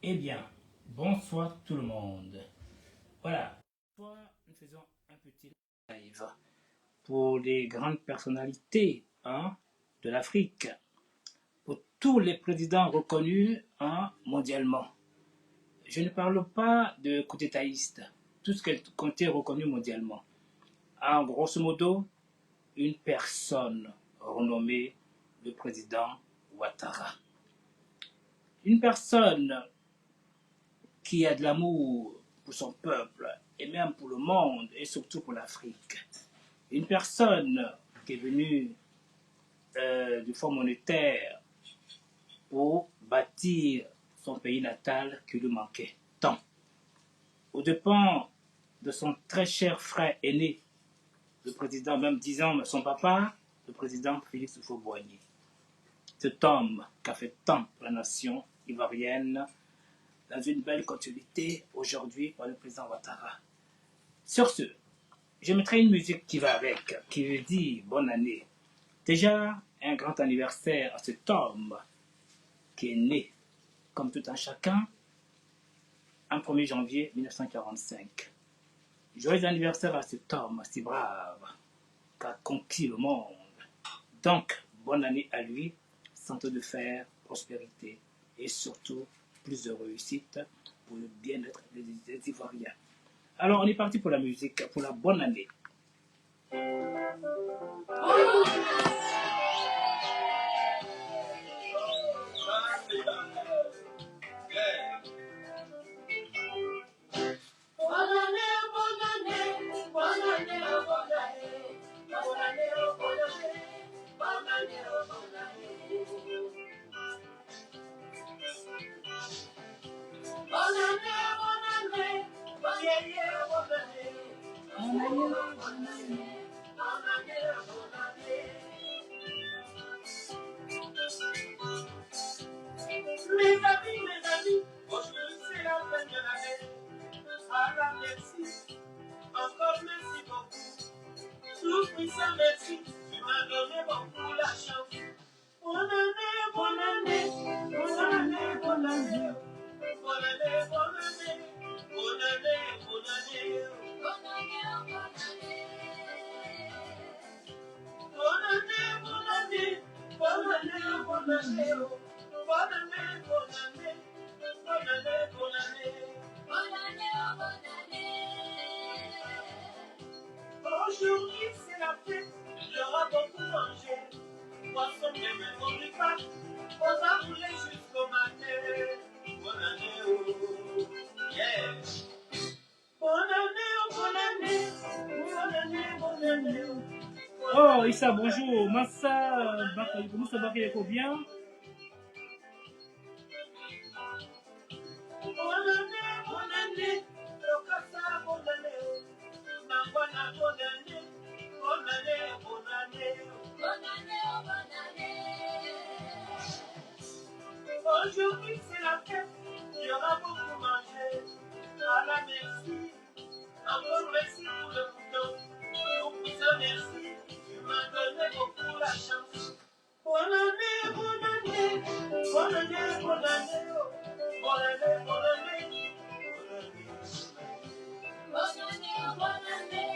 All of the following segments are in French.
Eh bien, bonsoir tout le monde. Voilà, nous faisons un petit live pour les grandes personnalités de l'Afrique, pour tous les présidents reconnus mondialement. Je ne parle pas de coup d'étatistes, tout ce qui est reconnu mondialement. En grosso modo, une personne renommée le président Ouattara. Une personne qui a de l'amour pour son peuple et même pour le monde et surtout pour l'Afrique. Une personne qui est venue du Fonds monétaire pour bâtir son pays natal qui lui manquait tant. Aux dépens de son très cher frère aîné, le président, même 10 ans, son papa, le président Félix Houphouët-Boigny. Cet homme qui a fait tant pour la nation ivoirienne, dans une belle continuité aujourd'hui par le président Ouattara. Sur ce, je mettrai une musique qui va avec, qui veut dire bonne année. Déjà, un grand anniversaire à cet homme qui est né, comme tout un chacun, un 1er janvier 1945. Joyeux anniversaire à cet homme si brave, qui a conquis le monde. Donc, bonne année à lui, santé de fer, prospérité et surtout plus de réussite pour le bien-être des Ivoiriens. Alors, on est parti pour la musique, pour la bonne année. Mes amis, aujourd'hui c'est la fin de l'année. Allah merci, encore merci beaucoup. Tout puissant merci, tu m'as donné beaucoup la chance. Bonne année, bonne année, bonne année, bonne année. Bonne année, bonne année, bonne année, bonne année. Bonne année, bonne année. Bonne année, bonne année, bonne année. Bonne année, bonne année, bonne année, bonne année. Bonne année, bonne année. Aujourd'hui c'est la fête, il y aura beaucoup mangé. Poisson bien maison du pain, on va rouler jusqu'au matin. Bonne année, oh, yeah. Bonne année, oh, bonne année, bonne année, bonne année. Oh, Issa, bonjour. Massa, Moussa Bakayeko, bien. Bonne année, Lokasa, bonne année, Nambana, bonne année, bonne année, bonne année, bonne année, bonne année. Aujourd'hui c'est la fête, il y aura beaucoup mangé. Allah merci, encore merci pour le bouton. Pour ça merci, tu m'as donné beaucoup la chance. Bonne année, bonne année, bonne année, bonne année, bonne année, bonne année. Bonne année, bonne année.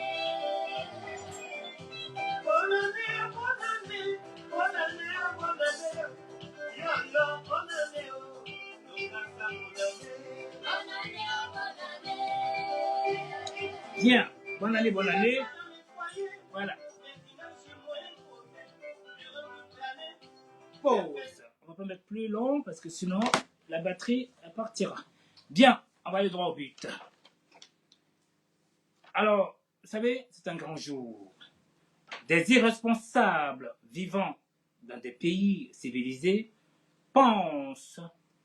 Bonne année, bonne année, bonne année, bonne année. Yalla, bonne année, Lokasa, bonne année. Bonne année, bonne année. Bien, bonne année, bonne année. Voilà. Pause. On va pas mettre plus long parce que sinon la batterie elle partira. Bien, on va aller droit au but. Alors, vous savez, c'est un grand jour. Des irresponsables vivant dans des pays civilisés pensent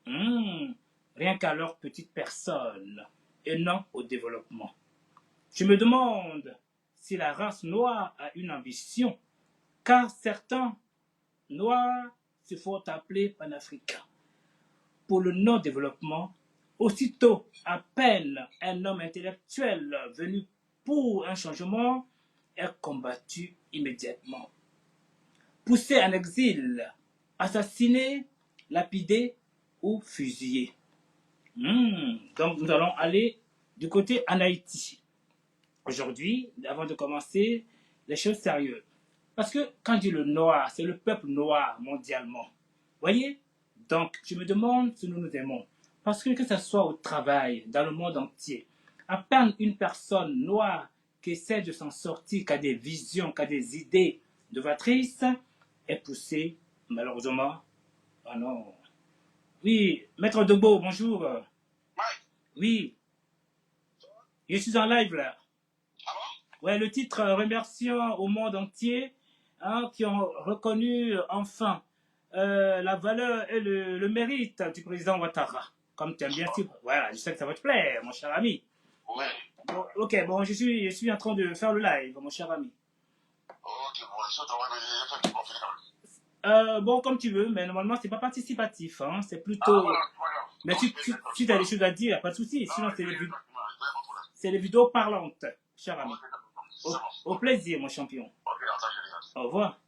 rien qu'à leur petite personne et non au développement. Je me demande si la race noire a une ambition, car certains noirs se font appeler panafricains. Pour le non-développement, aussitôt à peine un homme intellectuel venu pour un changement est combattu immédiatement. Poussé en exil, assassiné, lapidé ou fusillé. Donc, nous allons aller du côté en Haïti. Aujourd'hui, avant de commencer, les choses sérieuses. Parce que quand je dis le noir, c'est le peuple noir mondialement. Voyez? Donc, je me demande si nous nous aimons. Parce que ce soit au travail, dans le monde entier, à peine une personne noire qui essaie de s'en sortir, qui a des visions, qui a des idées novatrices, est poussée, malheureusement. Ah non. Oui, Maître Degbo, bonjour. Oui, je suis en live là. Ouais, le titre remerciant au monde entier qui ont reconnu enfin la valeur et le mérite du président Ouattara. Comme tu aimes bien, voilà, je sais que ça va te plaire, mon cher ami. Ouais. Bon, ok, bon, je suis en train de faire le live, mon cher ami. Ok, bon, bon, comme tu veux, mais normalement, c'est pas participatif, hein, c'est plutôt... voilà. Mais si tu as des choses à dire, il n'y a pas de souci. Sinon, c'est les vidéos parlantes, cher ami. Au plaisir, mon champion. Au revoir.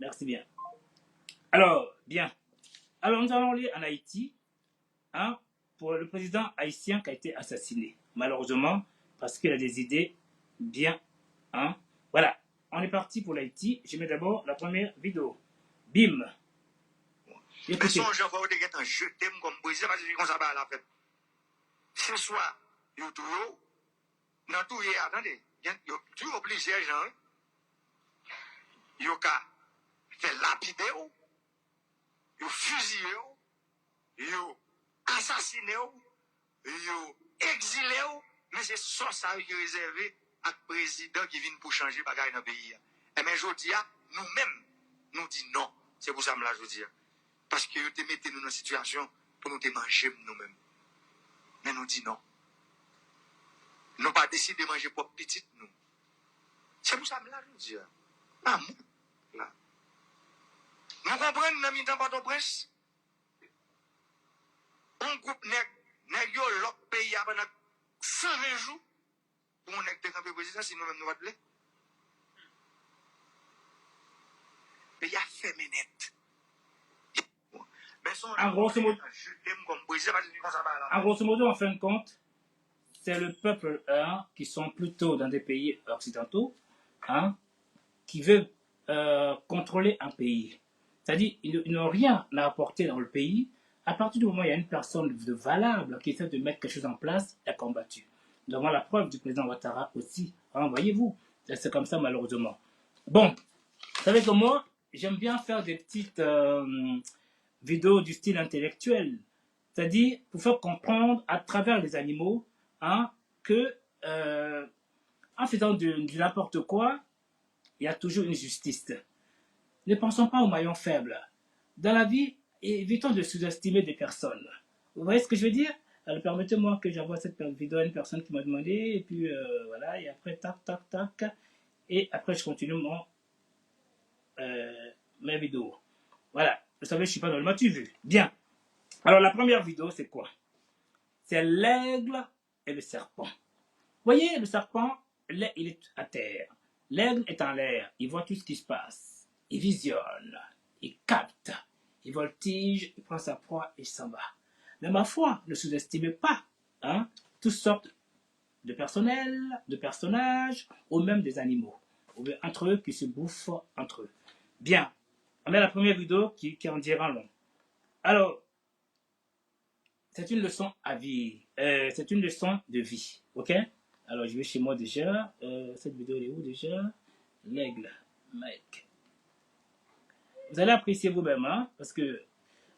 Merci bien. Alors, bien. Alors, nous allons aller en Haïti pour le président haïtien qui a été assassiné. Malheureusement, parce qu'il a des idées bien. Voilà. On est parti pour l'Haïti. Je mets d'abord la première vidéo. Bim. Écoutez. Ce soir, yo tout yo, dans tout y attendez, yo tout obligé gens, yo ka fait lapider yo fusiller yo assassiner yo exiler mais c'est ça qui est réservé à président qui vient pour changer bagaille dans le pays. Et mais jodi a nous-mêmes nous dit non, c'est pour ça que je dis parce que yo te mettez nous dans une situation pour nous te manger nous-mêmes. Mais nous dit non. Nous pas décidé de manger pour petite nous. C'est pour ça que je dis. Là. Nous comprenons dans mi-temps par ton prince. Un groupe nèg yo l'autre pays pendant 120 jours pour on nèg décamper président si nous-mêmes nous va de pays a fermé net. En grosso modo, en fin de compte, c'est le peuple qui sont plutôt dans des pays occidentaux qui veulent contrôler un pays. C'est-à-dire ils n'ont rien à apporter dans le pays. À partir du moment où il y a une personne de valable qui essaie de mettre quelque chose en place, elle est combattue. Nous avons la preuve du président Ouattara aussi. Voyez-vous, c'est comme ça malheureusement. Bon, vous savez que moi, j'aime bien faire des petites vidéos du style intellectuel. C'est-à-dire pour faire comprendre à travers les animaux que en faisant du n'importe quoi, il y a toujours une justice. Ne pensons pas aux maillons faibles. Dans la vie, évitons de sous-estimer des personnes. Vous voyez ce que je veux dire? Alors permettez-moi que j'envoie cette vidéo à une personne qui m'a demandé, et puis voilà, et après tac, tac, tac, et après je continue mes vidéos. Voilà, vous savez, je ne suis pas dans le matu vu. Bien. Alors la première vidéo, c'est quoi? C'est l'aigle et le serpent. Vous voyez, le serpent, il est à terre. L'aigle est en l'air, il voit tout ce qui se passe. Il visionne, il capte, il voltige, il prend sa proie et il s'en va. Mais ma foi, ne sous-estimez pas toutes sortes de personnages, ou même des animaux, entre eux qui se bouffent entre eux. Bien, on a la première vidéo qui en dira long. Alors, c'est une leçon à vie, c'est une leçon de vie, ok? Alors, je vais chez moi déjà. Cette vidéo, elle est où déjà? L'aigle, Mike. Vous allez apprécier vous-même, parce que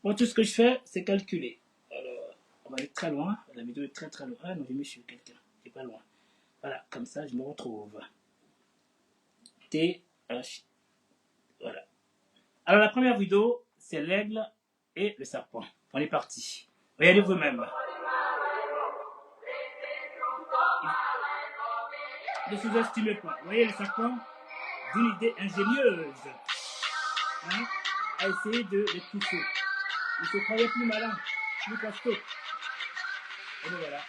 bon, tout ce que je fais, c'est calculer. Alors, on va aller très loin. La vidéo est très très loin. Ah non, j'ai mis chez quelqu'un. C'est pas loin. Voilà, comme ça, je me retrouve. T-H. Voilà. Alors, la première vidéo, c'est l'aigle et le serpent. On est parti. Regardez vous-même. Ne sous-estimez pas. Vous voyez le serpent d'une idée ingénieuse à essayer de les pousser. Il se croyait plus malin, plus costaud. Et donc voilà.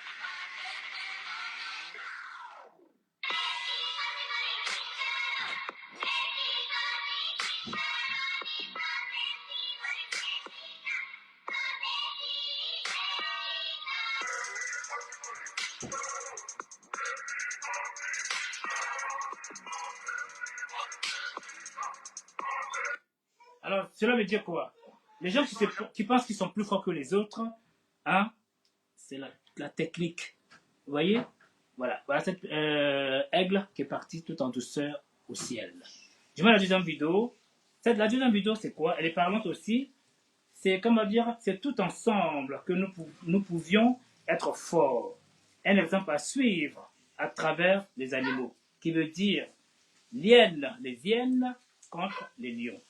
Alors, cela veut dire quoi? Les gens qui pensent qu'ils sont plus forts que les autres, hein, c'est la technique. Vous voyez? Voilà, voilà cette aigle qui est partie tout en douceur au ciel. Je mets la deuxième vidéo. La deuxième vidéo, c'est quoi? Elle est parlante aussi. C'est, comment dire, c'est tout ensemble que nous pouvions être forts. Un exemple à suivre à travers les animaux, qui veut dire les hyènes contre les lions.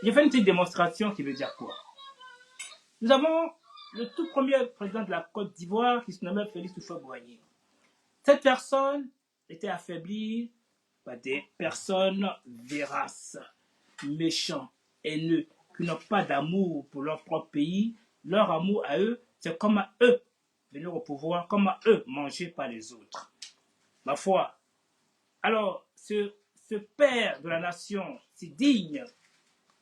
J'ai fait une petite démonstration qui veut dire quoi? Nous avons le tout premier président de la Côte d'Ivoire qui se nommait Félix Houphouët-Boigny. Cette personne était affaiblie par des personnes véraces, méchants, haineux, qui n'ont pas d'amour pour leur propre pays. Leur amour à eux, c'est comme à eux venir au pouvoir, comme à eux manger par les autres. Ma foi. Alors, ce père de la nation, si digne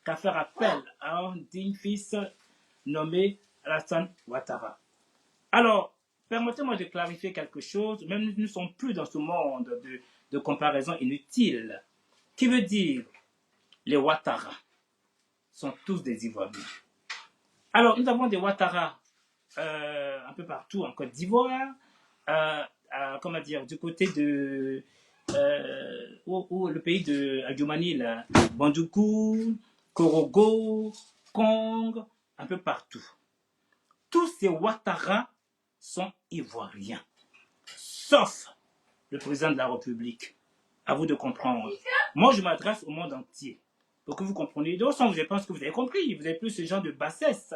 qu'à faire appel à un digne fils nommé Alassane Ouattara. Alors, permettez-moi de clarifier quelque chose. Même nous ne sommes plus dans ce monde de comparaison inutile. Qui veut dire les Ouattara sont tous des Ivoiriens. Alors, nous avons des Ouattara un peu partout en Côte d'Ivoire, comment dire, du côté de le pays de Adjoumani, Bandoukou, Korogo, Kong, un peu partout. Tous ces Ouattara sont ivoiriens, sauf le président de la République. À vous de comprendre. Moi, je m'adresse au monde entier pour que vous compreniez. De toute façon, je pense que vous avez compris. Vous avez plus ce genre de bassesse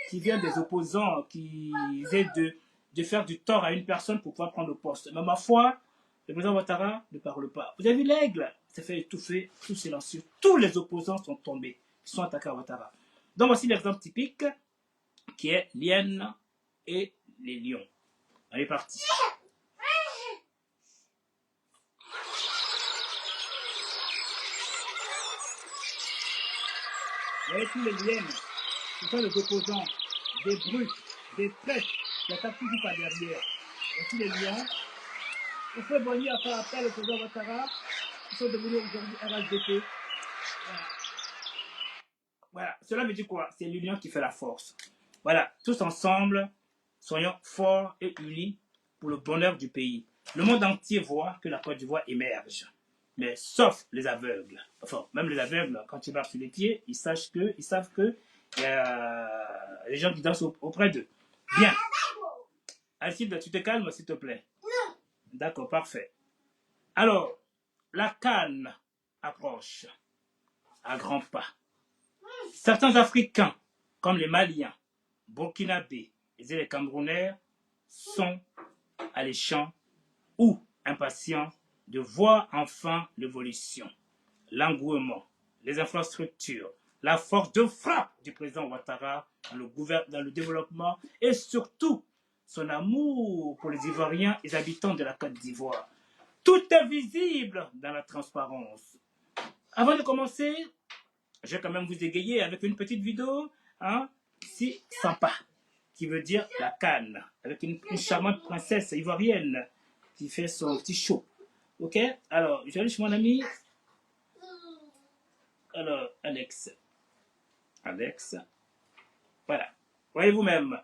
qui vient des opposants, qui essaient de faire du tort à une personne pour pouvoir prendre le poste. Mais ma foi, le président Ouattara ne parle pas. Vous avez vu l'aigle? Ça fait étouffer, tout silencieux. Tous les opposants sont tombés, ils sont attaqués à Ouattara. Donc voici l'exemple typique qui est l'hyène et les lions. On est parti. Vous voyez tous les hyènes, ce sont les opposants, des brutes, des traîtres qui attaquent toujours par derrière. Voici les lions. Houphouët-Boigny a fait appel au président Ouattara, qui sont devenus aujourd'hui RHDP. Voilà. Voilà. Cela veut dire quoi? C'est l'union qui fait la force. Voilà, tous ensemble, soyons forts et unis pour le bonheur du pays. Le monde entier voit que la Côte d'Ivoire émerge. Mais sauf les aveugles. Enfin, même les aveugles, quand ils marchent sur les pieds, ils savent que il y a les gens qui dansent auprès d'eux. Bien. Alcide, tu te calmes, s'il te plaît. D'accord, parfait. Alors, la CAN approche à grands pas. Certains Africains, comme les Maliens, Burkinabés et les Camerounais, sont alléchants ou impatients de voir enfin l'évolution, l'engouement, les infrastructures, la force de frappe du président Ouattara dans le développement et surtout son amour pour les Ivoiriens et les habitants de la Côte d'Ivoire. Tout est visible dans la transparence. Avant de commencer, je vais quand même vous égayer avec une petite vidéo, hein, si sympa, qui veut dire la canne, avec une charmante princesse ivoirienne qui fait son petit show. Ok? Alors, je vais aller chez mon ami. Alors, Alex. Voilà. Voyez vous-même.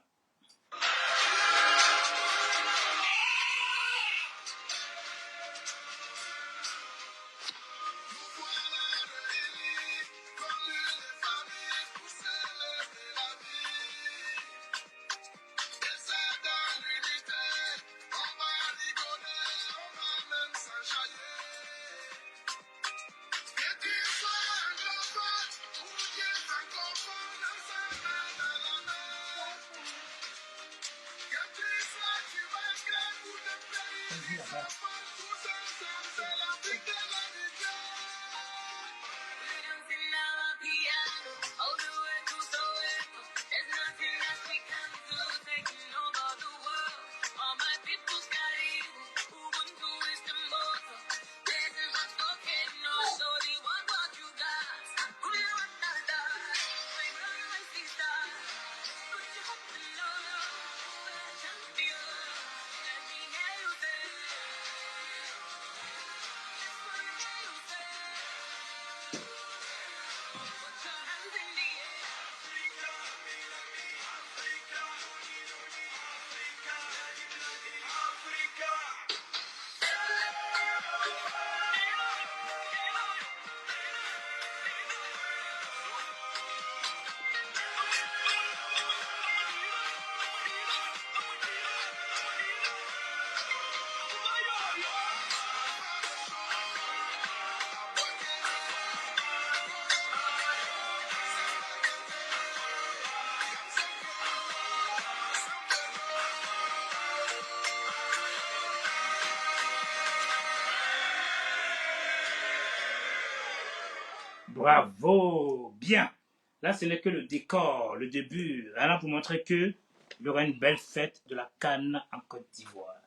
Bravo, bien. Là, ce n'est que le décor, le début. Là, pour montrer qu'il y aura une belle fête de la Canne en Côte d'Ivoire.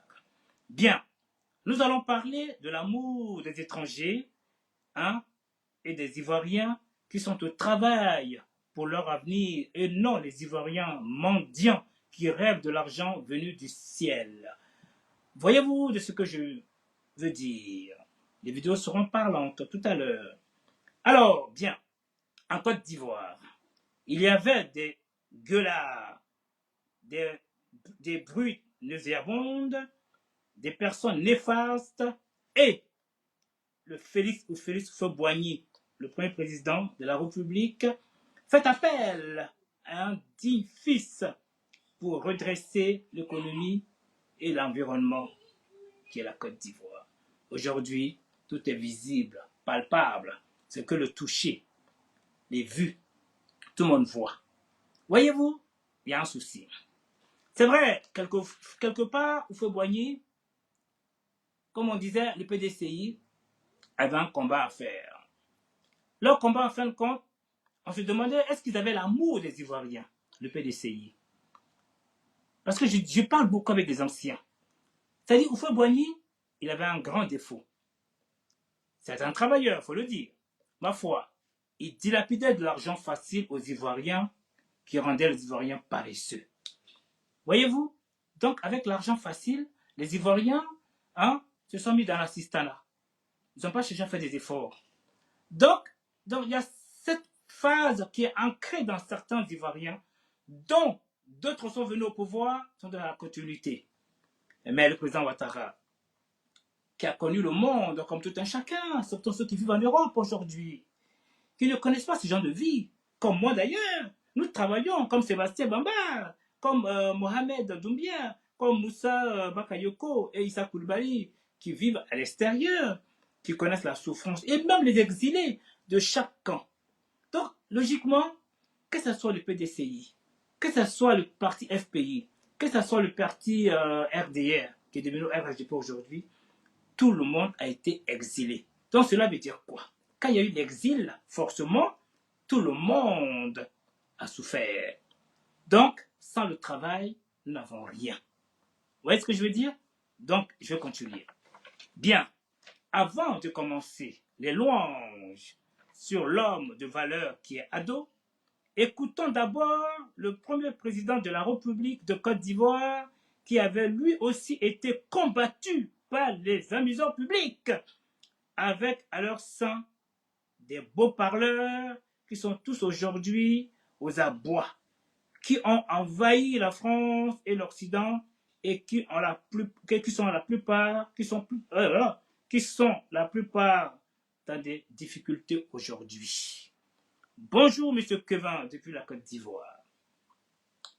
Bien. Nous allons parler de l'amour des étrangers, hein, et des Ivoiriens qui sont au travail pour leur avenir et non les Ivoiriens mendiants qui rêvent de l'argent venu du ciel. Voyez-vous de ce que je veux dire? Les vidéos seront parlantes tout à l'heure. Alors, bien, en Côte d'Ivoire, il y avait des gueulards, des brutes nauséabondes, des personnes néfastes et le Félix Houphouët-Boigny, le premier président de la République, fait appel à un digne fils pour redresser l'économie et l'environnement qui est la Côte d'Ivoire. Aujourd'hui, tout est visible, palpable. C'est que le toucher, les vues, tout le monde voit. Voyez-vous, il y a un souci. C'est vrai, quelque part, Houphouët-Boigny, comme on disait, le PDCI avait un combat à faire. Leur combat, en fin de compte, on se demandait est-ce qu'ils avaient l'amour des Ivoiriens, le PDCI. Parce que je parle beaucoup avec des anciens. C'est-à-dire, Houphouët-Boigny, il avait un grand défaut. C'est un travailleur, il faut le dire. Ma foi, il dilapidait de l'argent facile aux Ivoiriens qui rendait les Ivoiriens paresseux. Voyez-vous? Donc, avec l'argent facile, les Ivoiriens se sont mis dans l'assistanat. Ils n'ont pas cherché à faire des efforts. Donc, il y a cette phase qui est ancrée dans certains Ivoiriens, dont d'autres sont venus au pouvoir, sont dans la continuité. Mais le président Ouattara, qui a connu le monde comme tout un chacun, surtout ceux qui vivent en Europe aujourd'hui, qui ne connaissent pas ce genre de vie, comme moi d'ailleurs. Nous travaillons comme Sébastien Bamba, comme Mohamed Doumbia, comme Moussa Bakayoko et Issa Koulibaly, qui vivent à l'extérieur, qui connaissent la souffrance, et même les exilés de chaque camp. Donc, logiquement, que ce soit le PDCI, que ce soit le parti FPI, que ce soit le parti RDR, qui est devenu RHDP aujourd'hui, tout le monde a été exilé. Donc, cela veut dire quoi? Quand il y a eu l'exil, forcément, tout le monde a souffert. Donc, sans le travail, nous n'avons rien. Vous voyez ce que je veux dire? Donc, je vais continuer. Bien, avant de commencer les louanges sur l'homme de valeur qui est ado, écoutons d'abord le premier président de la République de Côte d'Ivoire qui avait lui aussi été combattu par les amuseurs publics avec à leur sein des beaux parleurs qui sont tous aujourd'hui aux abois, qui ont envahi la France et l'Occident et qui sont la plupart dans des difficultés aujourd'hui. Bonjour, Monsieur Kevin, depuis la Côte d'Ivoire.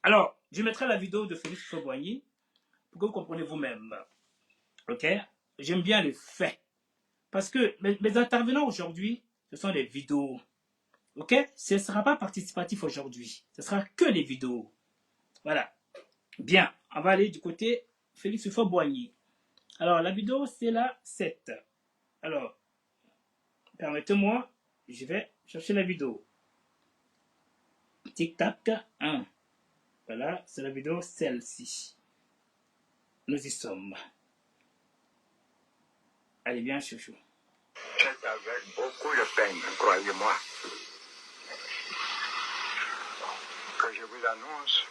Alors, je mettrai la vidéo de Félix Houphouët-Boigny pour que vous compreniez vous-même. Ok? J'aime bien les faits. Parce que mes intervenants aujourd'hui, ce sont des vidéos. Ok? Ce ne sera pas participatif aujourd'hui. Ce sera que les vidéos. Voilà. Bien. On va aller du côté Félix Houphouët-Boigny. Alors, la vidéo, c'est la 7. Alors, permettez-moi, je vais chercher la vidéo. Tic-tac, 1. Voilà, c'est la vidéo, celle-ci. Nous y sommes. Allez bien, chouchou. C'est avec beaucoup de peine, croyez-moi, que je vous annonce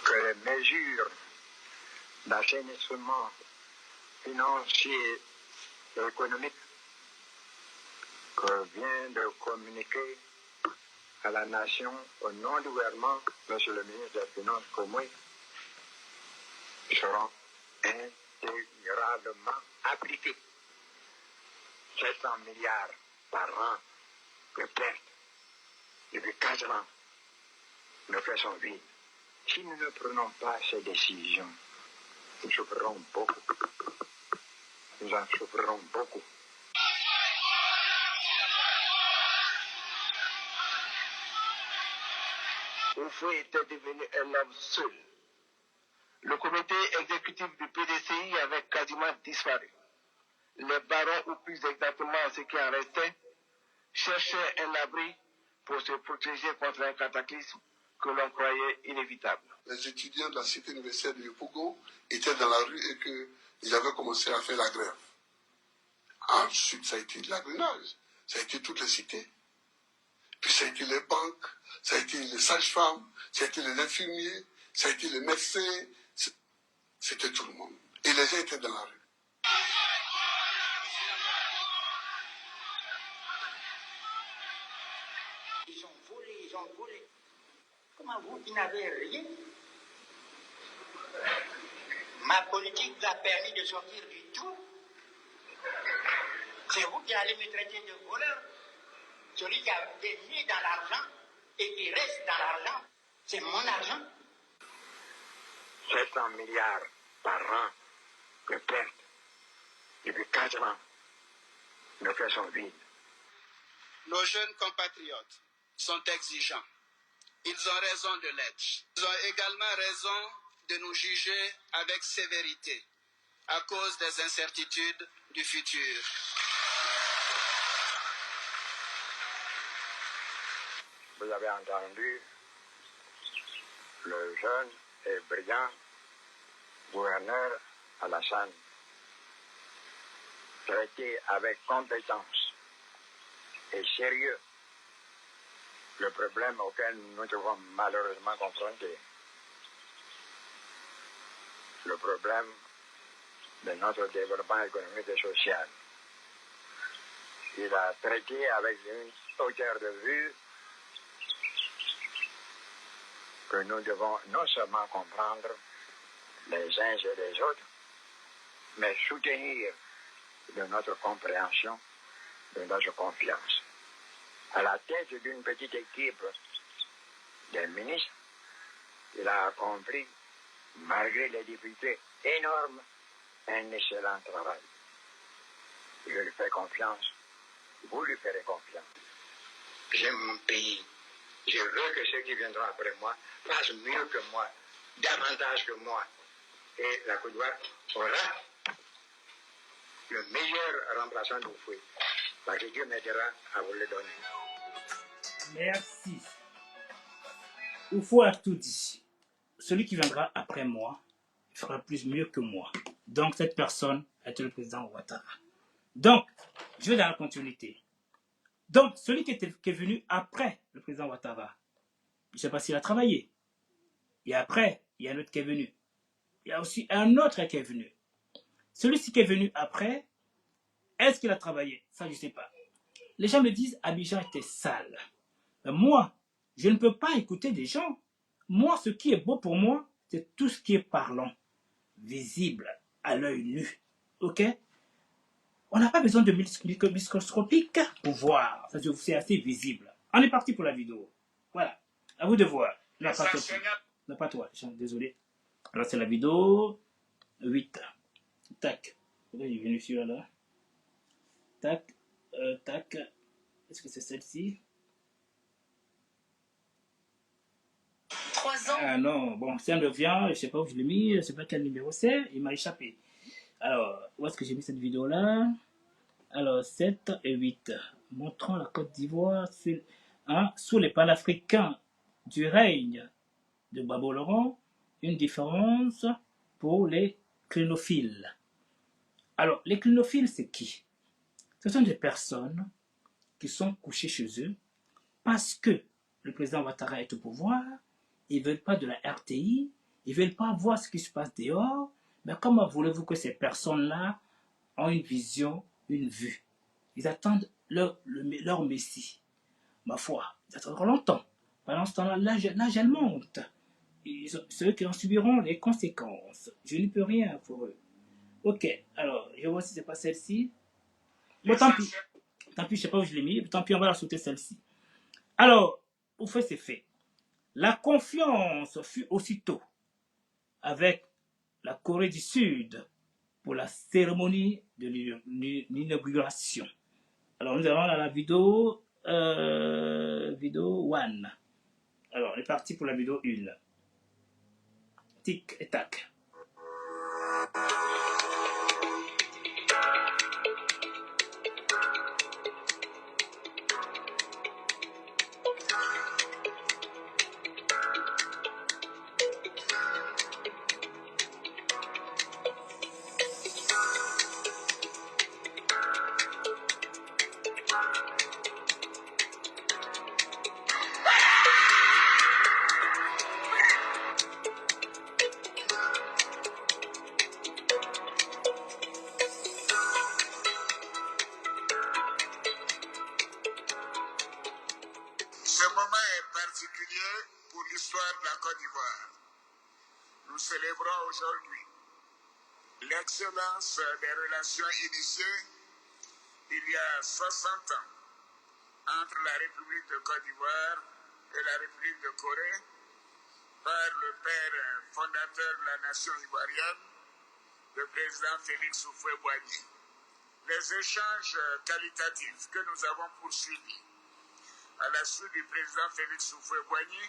que les mesures d'assainissement financier et économique que vient de communiquer à la nation au nom du gouvernement, Monsieur le ministre des Finances Komoué, seront intégralement appliqués. 700 milliards par an de pertes depuis 4 ans ne fait son vide. Si nous ne prenons pas ces décisions, nous souffrirons beaucoup. Nous en souffrirons beaucoup. Houphouët était devenu un homme seul. Le comité exécutif du PDCI avait quasiment disparu. les barons, ou plus exactement ceux qui en restaient, cherchaient un abri pour se protéger contre un cataclysme que l'on croyait inévitable. Les étudiants de la cité universitaire de Yopougon étaient dans la rue et qu'ils avaient commencé à faire la grève. Ensuite, ça a été de l'agrénage, ça a été toutes les cités. Puis ça a été les banques, ça a été les sages-femmes, ça a été les infirmiers, ça a été les médecins. C'était tout le monde. Et les gens étaient dans la rue. Ils ont volé. Comment vous, qui n'avez rien? Ma politique vous a permis de sortir du tout. C'est vous qui allez me traiter de voleur. Celui qui a été mis dans l'argent et qui reste dans l'argent, c'est mon argent. 700 milliards par an de pertes depuis 4 ans. Nos cœurs sont vides. Nos jeunes compatriotes sont exigeants. Ils ont raison de l'être. Ils ont également raison de nous juger avec sévérité à cause des incertitudes du futur. Vous avez entendu le jeune et brillant gouverneur Alassane traiter avec compétence et sérieux le problème auquel nous nous trouvons malheureusement confrontés. Le problème de notre développement économique et social. Il a traité avec une hauteur de vue que nous devons non seulement comprendre les uns et les autres, mais soutenir de notre compréhension, de notre confiance. À la tête d'une petite équipe des ministres, il a accompli, malgré les difficultés énormes, un excellent travail. Je lui fais confiance, vous lui ferez confiance. J'aime mon pays. Je veux que ceux qui viendront après moi fassent mieux que moi, davantage que moi. Et la Côte d'Ivoire aura le meilleur remplaçant de Houphouët, parce que Dieu m'aidera à vous le donner. Merci. Houphouët a tout dit. Celui qui viendra après moi fera plus mieux que moi. Donc cette personne est le président Ouattara. Donc, je vais dans la continuité. Donc, celui qui est venu après le président Ouattara, je ne sais pas s'il a travaillé. Et après, il y a un autre qui est venu. Il y a aussi un autre qui est venu. Celui-ci qui est venu après, est-ce qu'il a travaillé? Ça, je ne sais pas. Les gens me disent Abidjan était sale. Mais moi, je ne peux pas écouter des gens. Moi, ce qui est beau pour moi, c'est tout ce qui est parlant, visible, à l'œil nu. Ok? On n'a pas besoin de microscopique pour voir. C'est assez visible. On est parti pour la vidéo. Voilà. À vous de voir. Non, pas toi. Non, pas toi. Désolé. Alors, c'est la vidéo 8. Tac. Pourquoi il est venu sur là? Tac. Tac. Est-ce que c'est celle-ci? 3 ans. Ah non. Bon, si on revient, je ne sais pas où je l'ai mis. Je ne sais pas quel numéro c'est. Il m'a échappé. Alors, où est-ce que j'ai mis cette vidéo-là? Alors, 7 et 8. Montrons la Côte d'Ivoire sous les panafricains du règne de Babo Laurent, une différence pour les clinophiles. Alors, les clinophiles, c'est qui? Ce sont des personnes qui sont couchées chez eux parce que le président Ouattara est au pouvoir, ils ne veulent pas de la RTI, ils ne veulent pas voir ce qui se passe dehors, mais comment voulez-vous que ces personnes-là ont une vision, une vue? Ils attendent leur messie. Ma foi, ils attendront longtemps. Pendant ce temps-là, l'âge elle monte. C'est eux qui en subiront les conséquences. Je ne peux rien pour eux. Ok, alors, je vois si ce n'est pas celle-ci. Bon, tant pis. Tant pis, je ne sais pas où je l'ai mis. Tant pis, on va la sauter celle-ci. Alors, au fait, c'est fait. La confiance fut aussitôt avec la Corée du Sud pour la cérémonie de l'inauguration. Alors, nous allons dans la vidéo 1. Alors, on est parti pour la vidéo 1. Tic et tac. pour l'histoire de la Côte d'Ivoire. Nous célébrons aujourd'hui l'excellence des relations initiées il y a 60 ans entre la République de Côte d'Ivoire et la République de Corée par le père fondateur de la nation ivoirienne, le président Félix Houphouët-Boigny. Les échanges qualitatifs que nous avons poursuivis à la suite du président Félix Houphouët-Boigny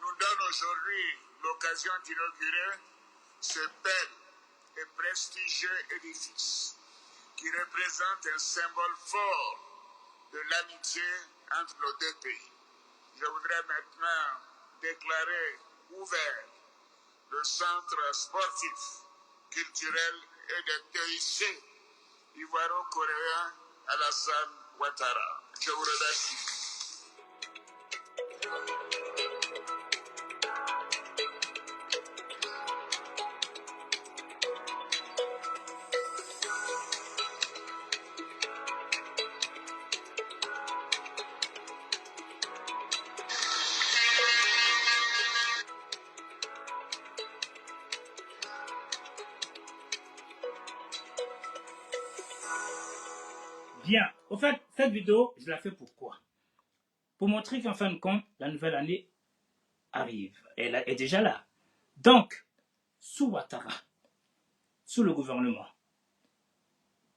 nous donnent aujourd'hui l'occasion d'inaugurer ce bel et prestigieux édifice qui représente un symbole fort de l'amitié entre nos deux pays. Je voudrais maintenant déclarer ouvert le centre sportif, culturel et de TIC ivoiro-coréen Alassane Ouattara. Je vous remercie. Bien. Au fait, cette vidéo, je la fais pourquoi? Pour montrer qu'en fin de compte, la nouvelle année arrive. Elle est déjà là. Donc, sous Ouattara, sous le gouvernement,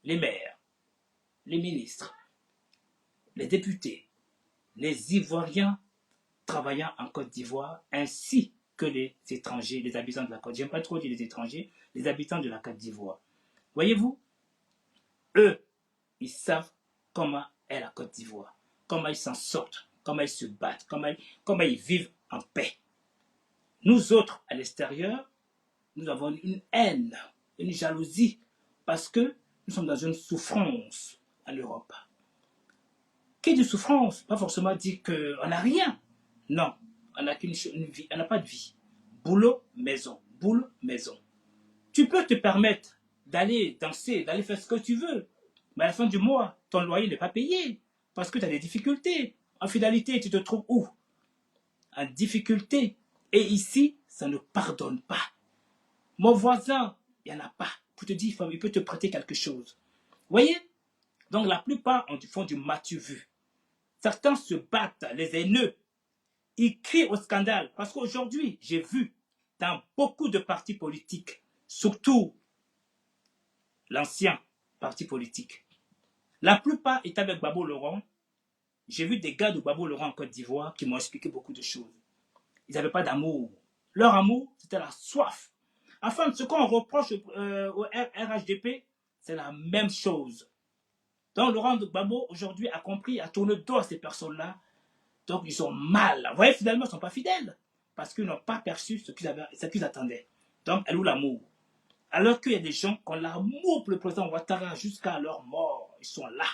les maires, les ministres, les députés, les Ivoiriens travaillant en Côte d'Ivoire, ainsi que les étrangers, les habitants de la Côte d'Ivoire. J'aime pas trop dire les étrangers, les habitants de la Côte d'Ivoire. Voyez-vous, eux, ils savent comment est la Côte d'Ivoire, comment ils s'en sortent, comment ils se battent, comment ils vivent en paix. Nous autres, à l'extérieur, nous avons une haine, une jalousie, parce que nous sommes dans une souffrance en Europe. Qui dit souffrance? Pas forcément dire qu'on n'a rien. Non, on n'a qu'une vie, on n'a pas de vie. Boulot, maison, boulot, maison. Tu peux te permettre d'aller danser, d'aller faire ce que tu veux, mais à la fin du mois, ton loyer n'est pas payé, parce que tu as des difficultés. En finalité, tu te trouves où? En difficulté. Et ici, ça ne pardonne pas. Mon voisin, il n'y en a pas. Pour te dire, il peut te prêter quelque chose. Vous voyez? Donc la plupart font du matu vu. Certains se battent, les haineux. Ils crient au scandale. Parce qu'aujourd'hui, j'ai vu dans beaucoup de partis politiques, surtout l'ancien parti politique, la plupart étaient avec Gbagbo Laurent. J'ai vu des gars de Gbagbo Laurent en Côte d'Ivoire qui m'ont expliqué beaucoup de choses. Ils n'avaient pas d'amour. Leur amour, c'était la soif. Enfin, ce qu'on reproche au RHDP, c'est la même chose. Donc, Laurent Gbagbo, aujourd'hui, a compris, a tourné le dos à ces personnes-là. Donc, ils sont mal. Vous voyez, finalement, ils ne sont pas fidèles. Parce qu'ils n'ont pas perçu ce qu'ils attendaient. Donc, elle ou l'amour. Alors qu'il y a des gens qui ont l'amour pour le président Ouattara jusqu'à leur mort. Ils sont là.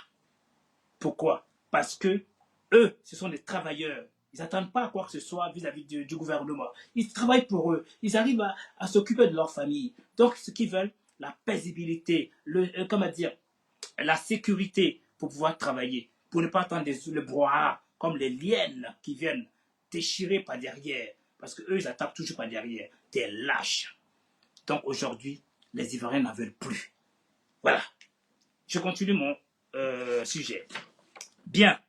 Pourquoi? Parce que eux, ce sont des travailleurs. Ils n'attendent pas quoi que ce soit vis-à-vis du gouvernement. Ils travaillent pour eux. Ils arrivent à s'occuper de leur famille. Donc, ce qu'ils veulent, la paisibilité, la sécurité pour pouvoir travailler. Pour ne pas attendre le brouhaha, comme les liènes qui viennent déchirer par derrière. Parce qu'eux, ils attaquent toujours par derrière. Des lâches. Donc, aujourd'hui, les Ivoiriens n'en veulent plus. Voilà. Je continue mon sujet. Bien.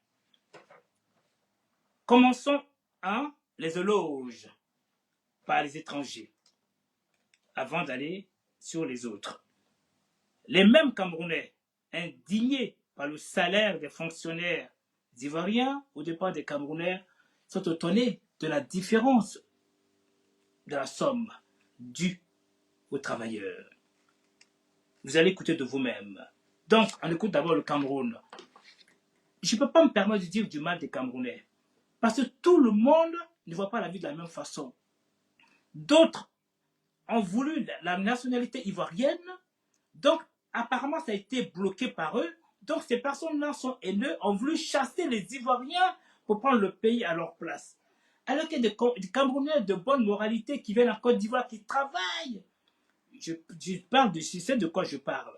Commençons les éloges par les étrangers avant d'aller sur les autres. Les mêmes Camerounais indignés par le salaire des fonctionnaires ivoiriens au départ des Camerounais sont étonnés de la différence de la somme due aux travailleurs. Vous allez écouter de vous-même. Donc, on écoute d'abord le Cameroun. Je ne peux pas me permettre de dire du mal des Camerounais. Parce que tout le monde ne voit pas la vie de la même façon. D'autres ont voulu la nationalité ivoirienne. Donc, apparemment, ça a été bloqué par eux. Donc, ces personnes-là sont haineux, ont voulu chasser les Ivoiriens pour prendre le pays à leur place. Alors qu'il y a des Camerounais de bonne moralité qui viennent en Côte d'Ivoire, qui travaillent. Je sais de quoi je parle.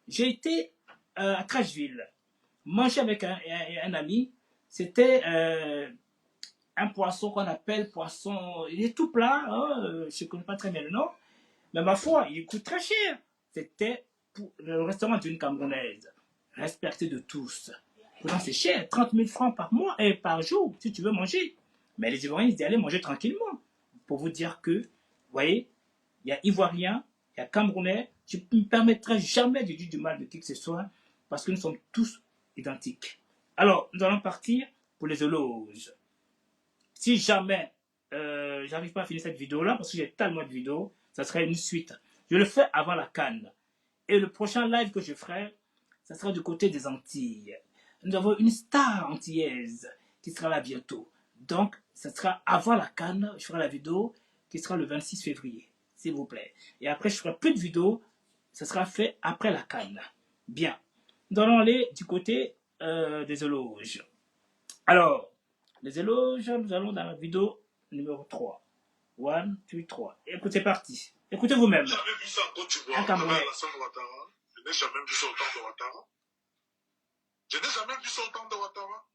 J'ai été à Trashville, manger avec un ami. C'était un poisson qu'on appelle poisson, il est tout plat, hein, je ne connais pas très bien le nom, mais ma foi, il coûte très cher. C'était pour le restaurant d'une Camerounaise, respecté de tous. Pourtant, c'est cher, 30 000 francs par mois et par jour, si tu veux manger. Mais les Ivoiriens, ils y allaient manger tranquillement. Pour vous dire que, vous voyez, il y a Ivoiriens, il y a Camerounais, je ne me permettrai jamais de dire du mal de qui que ce soit, parce que nous sommes tous identiques. Alors, nous allons partir pour les éloges. Si jamais j'arrive pas à finir cette vidéo-là, parce que j'ai tellement de vidéos, ça serait une suite. Je le fais avant la Cannes. Et le prochain live que je ferai, ça sera du côté des Antilles. Nous avons une star antillaise qui sera là bientôt. Donc, ça sera avant la Cannes, je ferai la vidéo qui sera le 26 février, s'il vous plaît. Et après, je ferai plus de vidéos, ça sera fait après la Cannes. Bien. Nous allons aller du côté des éloges. Alors, les éloges, nous allons dans la vidéo numéro 3. 1, 2, 3. Écoutez, c'est parti. Écoutez vous-même. Je n'ai jamais vu ça en Côte d'Ivoire. Un Camerounais. Alassane Ouattara. Je n'ai jamais vu ça au temps de Ouattara. Je n'ai jamais vu ça au temps de Ouattara.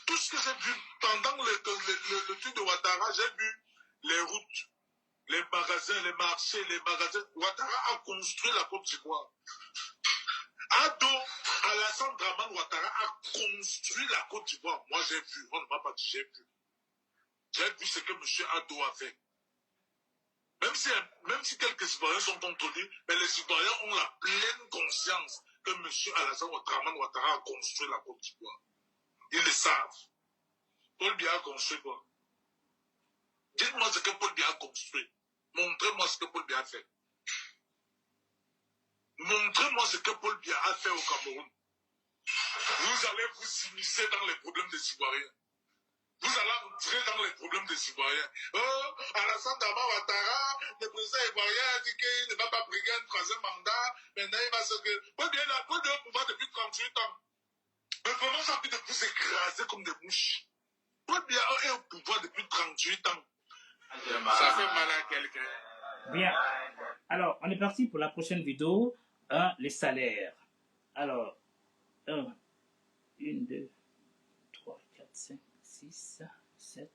Tout ce que j'ai vu pendant le truc de Ouattara, j'ai vu les routes, les magasins, les marchés, les magasins. Ouattara a construit la Côte d'Ivoire. Ado, Alassane Draman Ouattara a construit la Côte d'Ivoire. Moi, j'ai vu. On ne m'a pas dit, j'ai vu. J'ai vu ce que M. Ado a fait. Même si quelques Ivoiriens sont contrôlés, mais les Ivoiriens ont la pleine conscience que M. Alassane Ouattara a construit la Côte d'Ivoire. Ils le savent. Paul Biya a construit quoi? Dites-moi ce que Paul Biya a construit. Montrez-moi ce que Paul Biya a fait. Montrez-moi ce que Paul Biya a fait au Cameroun. Vous allez vous immiscer dans les problèmes des Ivoiriens. Vous allez entrer dans les problèmes des Ivoiriens. Oh, Alassane Draman Ouattara, le président ivoirien a dit qu'il ne va pas briguer un troisième mandat. Maintenant, il va se... Paul Biya est au pouvoir depuis 38 ans. Mais vraiment, j'ai envie de vous écraser comme des mouches. Paul Biya est au pouvoir depuis 38 ans. Ça fait mal à quelqu'un. Bien. Alors, on est parti pour la prochaine vidéo. Les salaires. Alors, 1, 2, 3, 4, 5, 6, 7,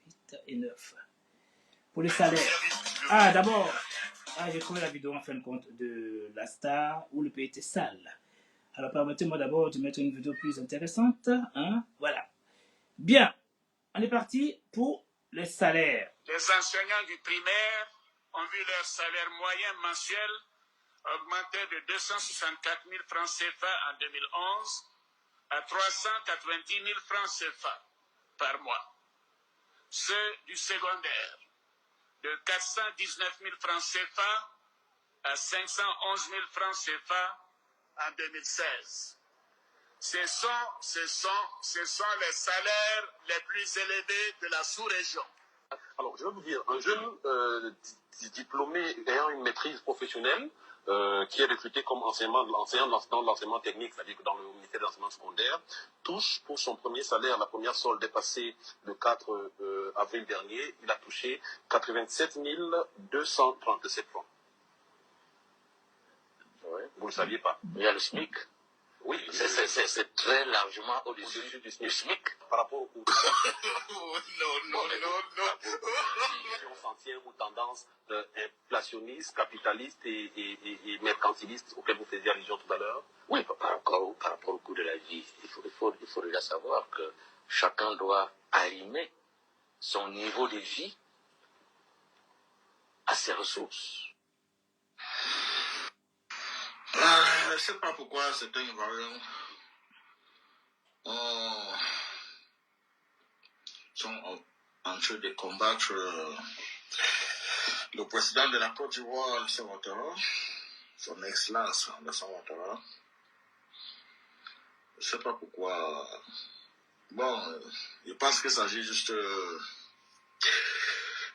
8 et 9. Pour les salaires. Ah, d'abord, j'ai trouvé la vidéo en fin de compte de la star où le pays était sale. Alors, permettez-moi d'abord de mettre une vidéo plus intéressante. Voilà. Bien. On est parti pour les salaires. Les enseignants du primaire ont vu leur salaire moyen mensuel augmenter de 264 000 francs CFA en 2011 à 390 000 francs CFA par mois. Ceux du secondaire, de 419 000 francs CFA à 511 000 francs CFA en 2016. Ce sont les salaires les plus élevés de la sous-région. Alors, je vais vous dire, un jeune diplômé ayant une maîtrise professionnelle, qui est recruté comme enseignant dans l'enseignement technique, c'est-à-dire que dans le ministère de l'enseignement secondaire, touche pour son premier salaire, la première solde est passée le 4 avril dernier, il a touché 87 237 francs. Ouais, vous ne le saviez pas. Il y a le SMIC. Oui, c'est très largement au-dessus du SMIC. Par rapport au Non. sentière ou tendance inflationniste, capitaliste et mercantiliste auquel vous faisiez allusion tout à l'heure. Oui, par rapport au coût de la vie, il faut déjà savoir que chacun doit arrimer son niveau de vie à ses ressources. Je ne sais pas pourquoi certains Ivoiriens sont en train de combattre le président de la Côte d'Ivoire, Alassane Ouattara, son excellence, Alassane Ouattara. Je ne sais pas pourquoi. Bon, je pense qu'il s'agit juste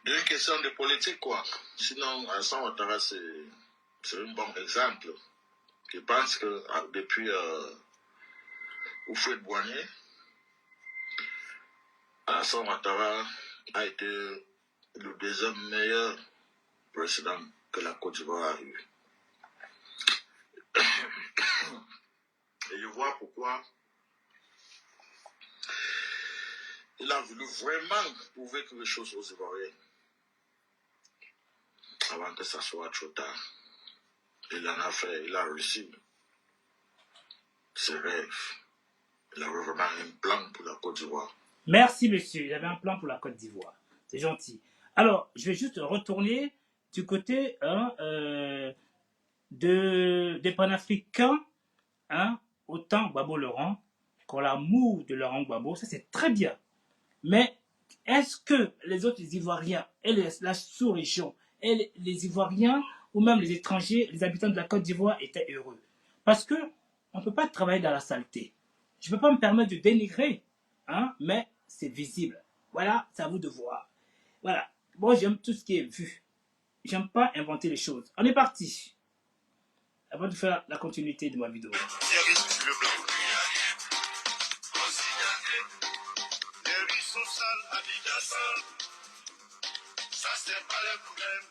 d'une question de politique, quoi. Sinon, Alassane Ouattara, c'est un bon exemple. Je pense que depuis Houphouët Boigny, Alassane Ouattara a été le deuxième meilleur président que la Côte d'Ivoire a eu. Et je vois pourquoi il a voulu vraiment prouver quelque chose aux Ivoiriens avant que ça soit trop tard. Il en a fait, il a réussi ses rêves. Il avait vraiment un plan pour la Côte d'Ivoire. Merci, monsieur. Il avait un plan pour la Côte d'Ivoire. C'est gentil. Alors, je vais juste retourner du côté des panafricains, autant Gbagbo Laurent qu'en l'amour de Laurent Gbagbo. Ça, c'est très bien. Mais est-ce que les autres Ivoiriens et la sous-région et les Ivoiriens ou même les étrangers, les habitants de la Côte d'Ivoire étaient heureux? Parce que on ne peut pas travailler dans la saleté. Je ne peux pas me permettre de dénigrer, mais c'est visible. Voilà, c'est à vous de voir. Voilà. Moi, j'aime tout ce qui est vu. J'aime pas inventer les choses. On est parti. Avant de faire la continuité de ma vidéo. Ça, c'est pas le problème.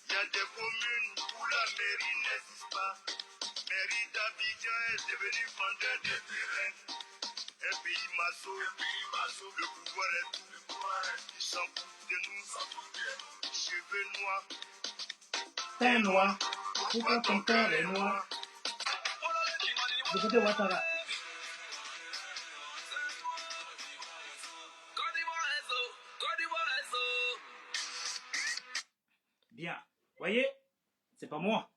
Il y a des communes où la mairie n'existe pas. Mairie d'Abidjan est devenue vendeur de terrain. Un pays masso, le pouvoir est tout. Ils s'en foutent de nous. Cheveux noirs. T'es noir. Pourquoi ton père est noir? Écoutez Ouattara. Bien. Voyez, c'est pas moi.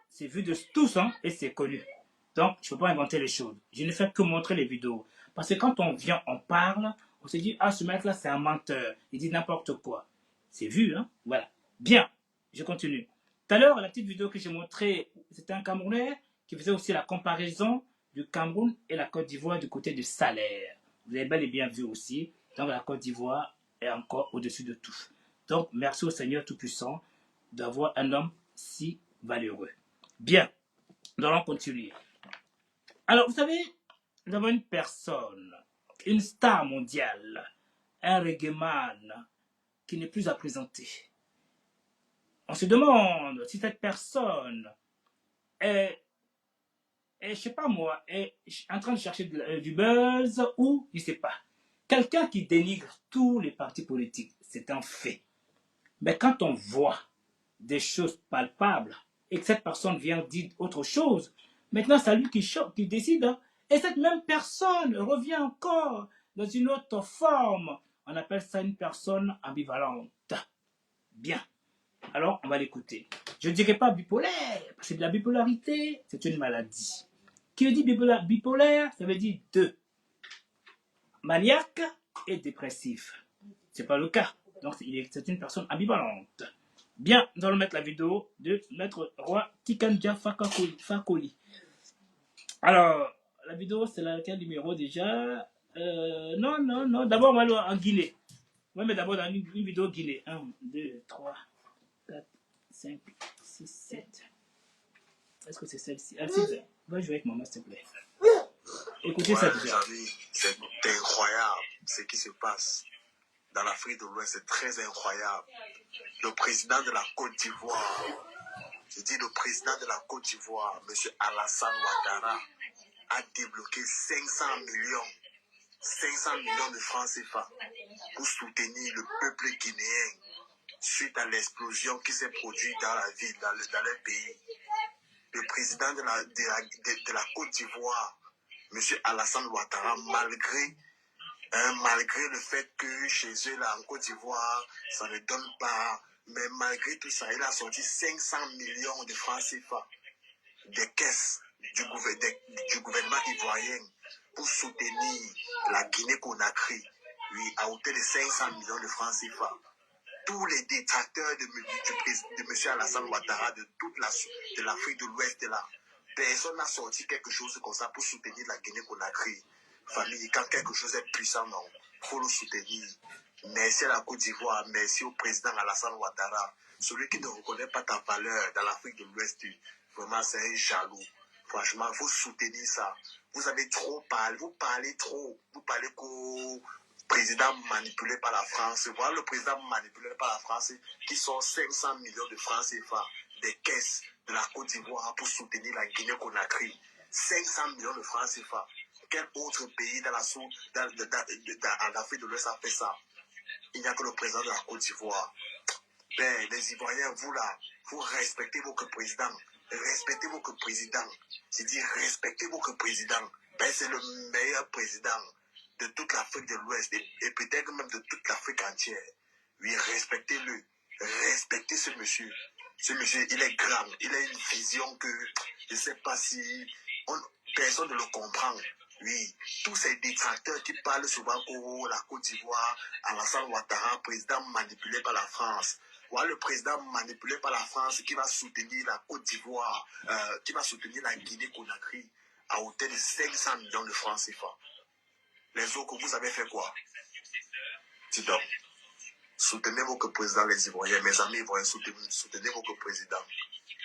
C'est vu de tous, et c'est connu. Donc, je ne peux pas inventer les choses. Je ne fais que montrer les vidéos. Parce que quand on vient, on parle, on se dit, ce mec-là, c'est un menteur. Il dit n'importe quoi. C'est vu, Voilà. Bien. Je continue. Tout à l'heure, la petite vidéo que j'ai montrée, c'était un Camerounais qui faisait aussi la comparaison du Cameroun et la Côte d'Ivoire du côté du salaire. Vous avez bel et bien vu aussi. Donc, la Côte d'Ivoire est encore au-dessus de tout. Donc, merci au Seigneur Tout-Puissant d'avoir un homme si valeureux. Bien, nous allons continuer. Alors, vous savez, nous avons une personne, une star mondiale, un reggaeman qui n'est plus à présenter. On se demande si cette personne est je sais pas moi, est en train de chercher du buzz ou, je sais pas. Quelqu'un qui dénigre tous les partis politiques, c'est un fait. Mais quand on voit des choses palpables et que cette personne vient dire autre chose, maintenant c'est lui qui décide. Et cette même personne revient encore dans une autre forme. On appelle ça une personne ambivalente. Bien. Alors, on va l'écouter. Je ne dirais pas bipolaire, parce que la bipolarité, c'est une maladie. Qui veut dire bipolaire, ça veut dire deux. Maniaque et dépressif. Ce n'est pas le cas. Donc, c'est une personne ambivalente. Bien, nous allons mettre la vidéo de Maître Roi Tikanja Fakoli. Alors, la vidéo, c'est laquelle numéro déjà Non. D'abord, on va aller en Guinée. Oui, mais d'abord, dans une vidéo Guinée. 1, 2, 3, 4, 5, 6, 7. Est-ce que c'est celle-ci? Va jouer avec maman, s'il te plaît. Écoutez ça déjà. C'est incroyable ce qui se passe dans l'Afrique de l'Ouest. C'est très incroyable. Le président de la Côte d'Ivoire, le président de la Côte d'Ivoire, M. Alassane Ouattara, a débloqué 500 millions de francs CFA pour soutenir le peuple guinéen suite à l'explosion qui s'est produite dans la ville, dans leur pays. Le président de la Côte d'Ivoire, M. Alassane Ouattara, malgré le fait que chez eux, là, en Côte d'Ivoire, ça ne donne pas, mais malgré tout ça, il a sorti 500 millions de francs CFA des caisses du gouvernement ivoirien pour soutenir la Guinée-Conakry, à hauteur de 500 millions de francs CFA. Tous les détracteurs de M. Alassane Ouattara de l'Afrique de l'Ouest, là, personne n'a sorti quelque chose comme ça pour soutenir la Guinée-Conakry. Famille, quand quelque chose est puissant, non, il faut le soutenir. Merci à la Côte d'Ivoire, merci au président Alassane Ouattara. Celui qui ne reconnaît pas ta valeur dans l'Afrique de l'Ouest, vraiment, c'est un jaloux. Franchement, il faut soutenir ça. Vous avez trop parlé, vous parlez trop. Vous parlez qu'au président manipulé par la France. Voilà le président manipulé par la France qui sort 500 millions de francs CFA des caisses de la Côte d'Ivoire pour soutenir la Guinée-Conakry. 500 millions de francs CFA. quel autre pays dans en Afrique de l'Ouest a fait ça? Il n'y a que le président de la Côte d'Ivoire. Ben, les Ivoiriens, vous là, vous respectez votre président. Respectez votre président. J'ai dit respectez votre président. Ben, c'est le meilleur président de toute l'Afrique de l'Ouest et peut-être même de toute l'Afrique entière. Oui, respectez-le. Respectez ce monsieur. Ce monsieur, il est grand. Il a une vision que je ne sais pas si personne ne le comprend. Oui, tous ces détracteurs qui parlent souvent que la Côte d'Ivoire, Alassane Ouattara, président manipulé par la France. Voilà le président manipulé par la France qui va soutenir la Côte d'Ivoire, qui va soutenir la Guinée-Conakry à hauteur de 500 millions de francs CFA. Les autres, vous avez fait quoi? Dis donc. Soutenez votre président, les Ivoiriens. Mes amis ivoiriens, soutenez votre président.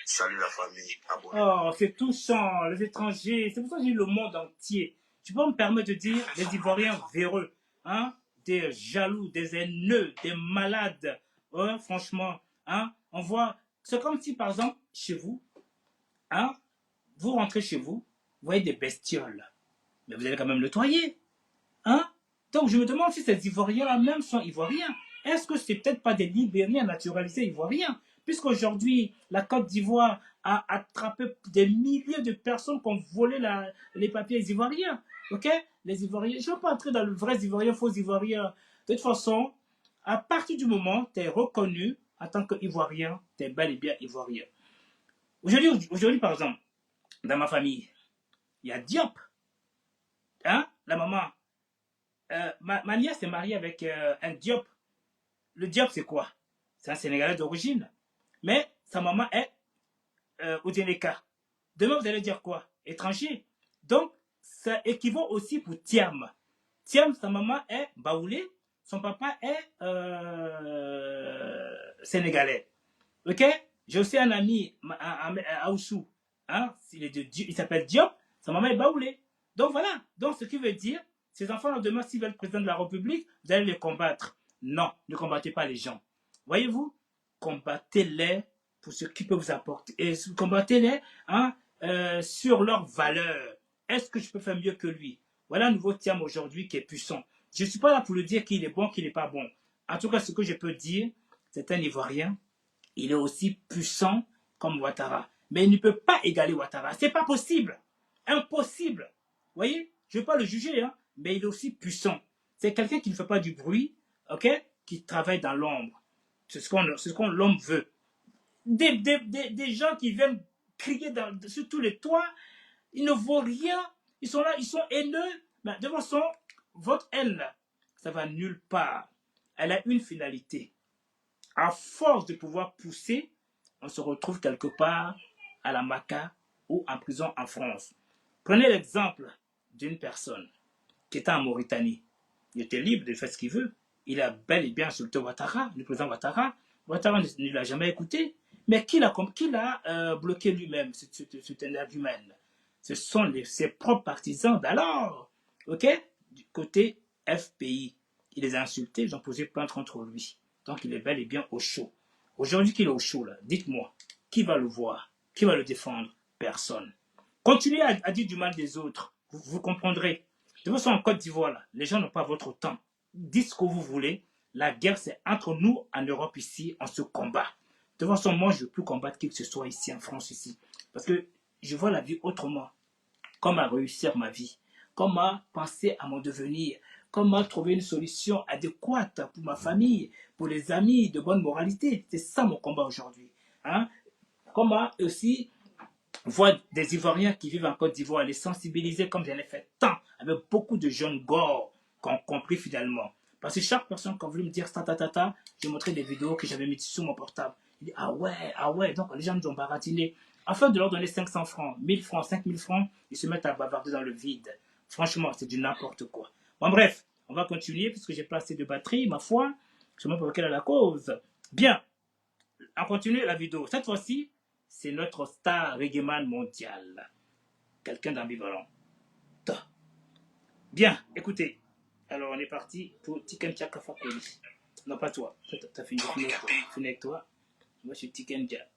Salut la famille. Abonnez. Oh, c'est touchant, les étrangers. C'est pour ça que j'ai le monde entier. Tu peux me permettre de dire les Ivoiriens véreux, hein? Des jaloux, des haineux, des malades. Ouais, franchement, hein? On voit. C'est comme si, par exemple, chez vous, hein? Vous rentrez chez vous, vous voyez des bestioles. Mais vous allez quand même le nettoyer. Hein? Donc, je me demande si ces Ivoiriens-là même sont Ivoiriens. Est-ce que c'est peut-être pas des Libériens naturalisés Ivoiriens? Puisqu'aujourd'hui, la Côte d'Ivoire a attrapé des milliers de personnes qui ont volé les papiers ivoiriens. Ok? Les Ivoiriens, je ne veux pas entrer dans le vrai Ivoirien, faux Ivoirien. De toute façon, à partir du moment où tu es reconnu en tant qu'Ivoirien, tu es bel et bien Ivoirien. Aujourd'hui, par exemple, dans ma famille, il y a Diop. Hein? La maman. Ma nièce est mariée avec un Diop. Le Diop, c'est quoi? C'est un Sénégalais d'origine. Mais sa maman est Oudjeneka. Demain, vous allez dire quoi? Étranger. Donc, ça équivaut aussi pour Thiam. Thiam, sa maman est Baoulé. Son papa est Sénégalais. Ok? J'ai aussi un ami à Oussou. Hein? Il s'appelle Diop. Sa maman est Baoulé. Donc, voilà. Donc, ce qui veut dire, ces enfants, demain, s'ils veulent le président de la République, vous allez les combattre. Non, ne combattez pas les gens. Voyez-vous, combattez-les pour ce qu'ils peuvent vous apporter. Et combattez-les hein, sur leurs valeurs. Est-ce que je peux faire mieux que lui? Voilà un nouveau Thiam aujourd'hui qui est puissant. Je ne suis pas là pour le dire qu'il est bon, qu'il n'est pas bon. En tout cas, ce que je peux dire, c'est un Ivoirien. Il est aussi puissant comme Ouattara. Mais il ne peut pas égaler Ouattara. Ce n'est pas possible. Impossible. Vous voyez, je ne veux pas le juger, hein, mais il est aussi puissant. C'est quelqu'un qui ne fait pas du bruit, ok, qui travaille dans l'ombre. C'est ce qu'on l'homme veut. Des gens qui viennent crier sur tous les toits, ils ne vaut rien. Ils sont là, ils sont haineux. Mais de toute façon, votre haine, ça va nulle part. Elle a une finalité. À force de pouvoir pousser, on se retrouve quelque part à la Maca ou en prison en France. Prenez l'exemple d'une personne qui était en Mauritanie. Il était libre de faire ce qu'il veut. Il a bel et bien insulté Ouattara, le président Ouattara. Ouattara ne l'a jamais écouté. Mais qui l'a bloqué lui-même, cet énergumène? Ce sont ses propres partisans d'alors. Ok? Du côté FPI. Il les a insultés, ils ont posé plainte contre lui. Donc il est bel et bien au chaud. Aujourd'hui qu'il est au chaud, là, dites-moi, qui va le voir? Qui va le défendre? Personne. Continuez à dire du mal des autres. Vous comprendrez. De toute façon, en Côte d'Ivoire, là, les gens n'ont pas votre temps. Dites ce que vous voulez. La guerre, c'est entre nous, en Europe, ici, on se combat. De toute façon, moi, je ne veux plus combattre qui que ce soit ici, en France, ici. Parce que je vois la vie autrement. Comment réussir ma vie. Comment penser à mon devenir. Comment trouver une solution adéquate pour ma famille, pour les amis, de bonne moralité. C'est ça mon combat aujourd'hui. Hein? Comment aussi voir des Ivoiriens qui vivent en Côte d'Ivoire, les sensibiliser comme j'en ai fait tant, avec beaucoup de jeunes gores qui ont compris finalement. Parce que chaque personne qui a voulu me dire ça, j'ai montré des vidéos que j'avais mises sur mon portable. Il dit ah ouais, donc les gens nous ont baratiné. Afin de leur donner 500 francs, 1000 francs, 5000 francs, ils se mettent à bavarder dans le vide. Franchement, c'est du n'importe quoi. Bon bref, on va continuer puisque j'ai pas assez de batterie, ma foi. Je me pour quelle est la cause. Bien, on continue la vidéo. Cette fois-ci, c'est notre star reggaeman mondial. Quelqu'un d'ambivalent. Bien, écoutez. Alors, on est parti pour Tiken Jah Fakoly. Non, pas toi. T'as fini avec toi. Moi, je suis Tiken Jah.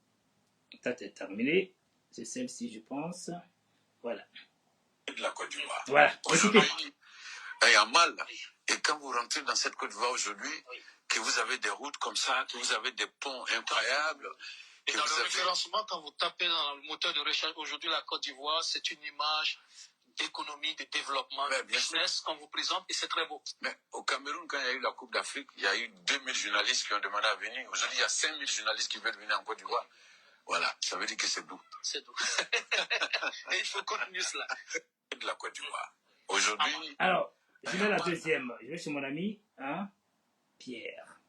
Ça, t'es terminé. C'est celle-ci, je pense. Voilà. de la Côte d'Ivoire. Voilà, écoutez. Aujourd'hui, il y a mal. Et quand vous rentrez dans cette Côte d'Ivoire aujourd'hui, que vous avez des routes comme ça, que vous avez des ponts incroyables. Et dans le référencement, quand vous tapez dans le moteur de recherche, aujourd'hui, la Côte d'Ivoire, c'est une image d'économie, de développement, de business qu'on vous présente et c'est très beau. Mais au Cameroun, quand il y a eu la Coupe d'Afrique, il y a eu 2000 journalistes qui ont demandé à venir. Aujourd'hui, il y a 5000 journalistes qui veulent venir en Côte d'Ivoire. Voilà, ça veut dire que c'est doux. C'est doux. Et il faut continuer cela. De la Côte d'Ivoire. Aujourd'hui... Alors, je vais la deuxième. Je vais chez mon ami, hein, Pierre,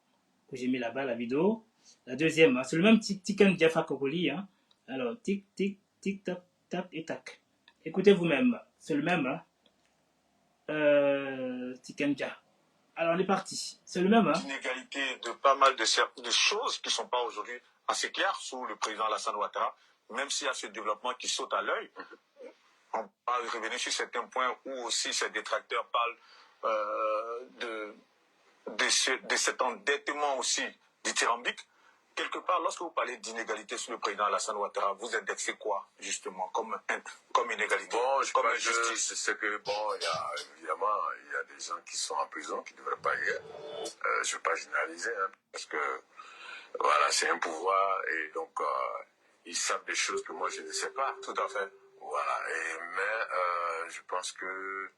que j'ai mis là-bas la vidéo. La deuxième, hein, c'est le même Tiken Jaffa Kokoli. Hein. Alors, tic, tic, tic, tac, tac et tac. Écoutez vous-même, c'est le même. Hein. Tiken Jaffa. Alors, on est parti. C'est le même. Hein. Inégalité de pas mal de choses qui ne sont pas aujourd'hui assez claires sous le président Alassane Ouattara, même s'il y a ce développement qui saute à l'œil. On va revenir sur certains points où aussi ces détracteurs parlent de cet endettement aussi dithyrambique. Quelque part, lorsque vous parlez d'inégalité sur le président Alassane Ouattara, vous indexez quoi, justement, comme inégalité, bon, je comme injustice? C'est que, bon, évidemment, il y a des gens qui sont en prison qui ne devraient pas y être. Je ne vais pas généraliser, hein, parce que, voilà, c'est un pouvoir, et donc, ils savent des choses que moi, je ne sais pas. Tout à fait. Voilà, mais je pense que,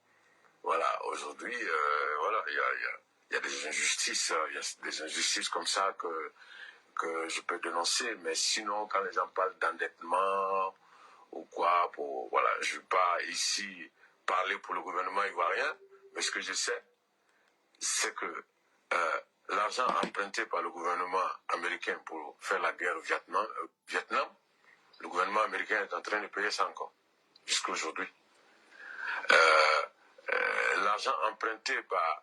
voilà, aujourd'hui, voilà, il y a des injustices, comme ça que je peux dénoncer, mais sinon, quand les gens parlent d'endettement ou quoi, voilà, je ne vais pas ici parler pour le gouvernement ivoirien, mais ce que je sais, c'est que l'argent emprunté par le gouvernement américain pour faire la guerre au Vietnam, le gouvernement américain est en train de payer ça encore, jusqu'à aujourd'hui. L'argent emprunté par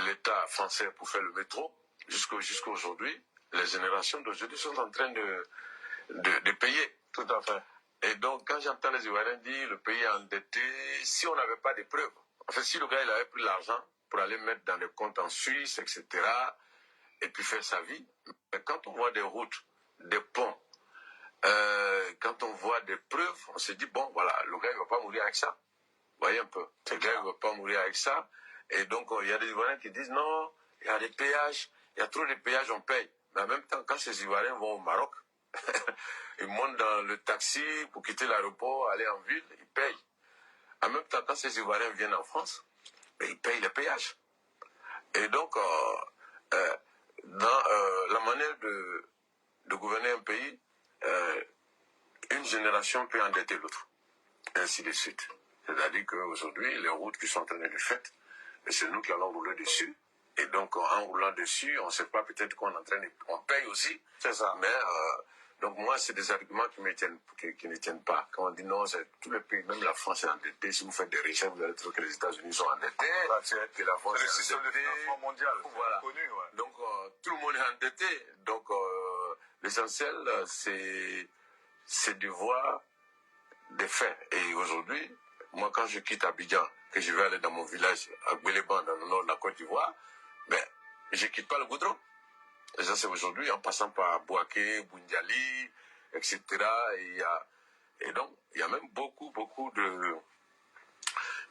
l'État français pour faire le métro, jusqu'à aujourd'hui, les générations d'aujourd'hui sont en train de payer. Tout à fait. Et donc, quand j'entends les Ivoiriens dire le pays est endetté, si on n'avait pas de preuves, en fait, si le gars il avait pris l'argent pour aller mettre dans des comptes en Suisse, etc., et puis faire sa vie, mais quand on voit des routes, des ponts, quand on voit des preuves, on se dit, bon, voilà, le gars il ne va pas mourir avec ça. Vous voyez un peu, le gars il ne va pas mourir avec ça. Et donc, il y a des Ivoiriens qui disent, non, il y a des péages, il y a trop de péages, on paye. Mais en même temps, quand ces Ivoiriens vont au Maroc, ils montent dans le taxi pour quitter l'aéroport, aller en ville, ils payent. En même temps, quand ces Ivoiriens viennent en France, ils payent les péages. Et donc, dans la manière de gouverner un pays, une génération peut endetter l'autre. Ainsi de suite. C'est-à-dire qu'aujourd'hui, les routes qui sont en train d'être faites, c'est nous qui allons rouler dessus. Et donc, en roulant dessus, on ne sait pas peut-être qu'on est en train de... On paye aussi. C'est ça. Mais, donc moi, c'est des arguments qui ne tiennent pas. Quand on dit non, c'est tous les pays, même la France est endettée. Si vous faites des recherches, vous allez trouver que les États-Unis sont endettés, que la France est endettée. C'est le financement mondial. Voilà. Connu, ouais. Donc, tout le monde est endetté. Donc, l'essentiel, c'est de voir des faits. Et aujourd'hui, moi, quand je quitte Abidjan, que je vais aller dans mon village, à Gbéléban, dans le nord de la Côte d'Ivoire, ben, je ne quitte pas le goudron. Et ça, c'est aujourd'hui, en passant par Bouaké, Boundiali, etc. Et donc, il y a même beaucoup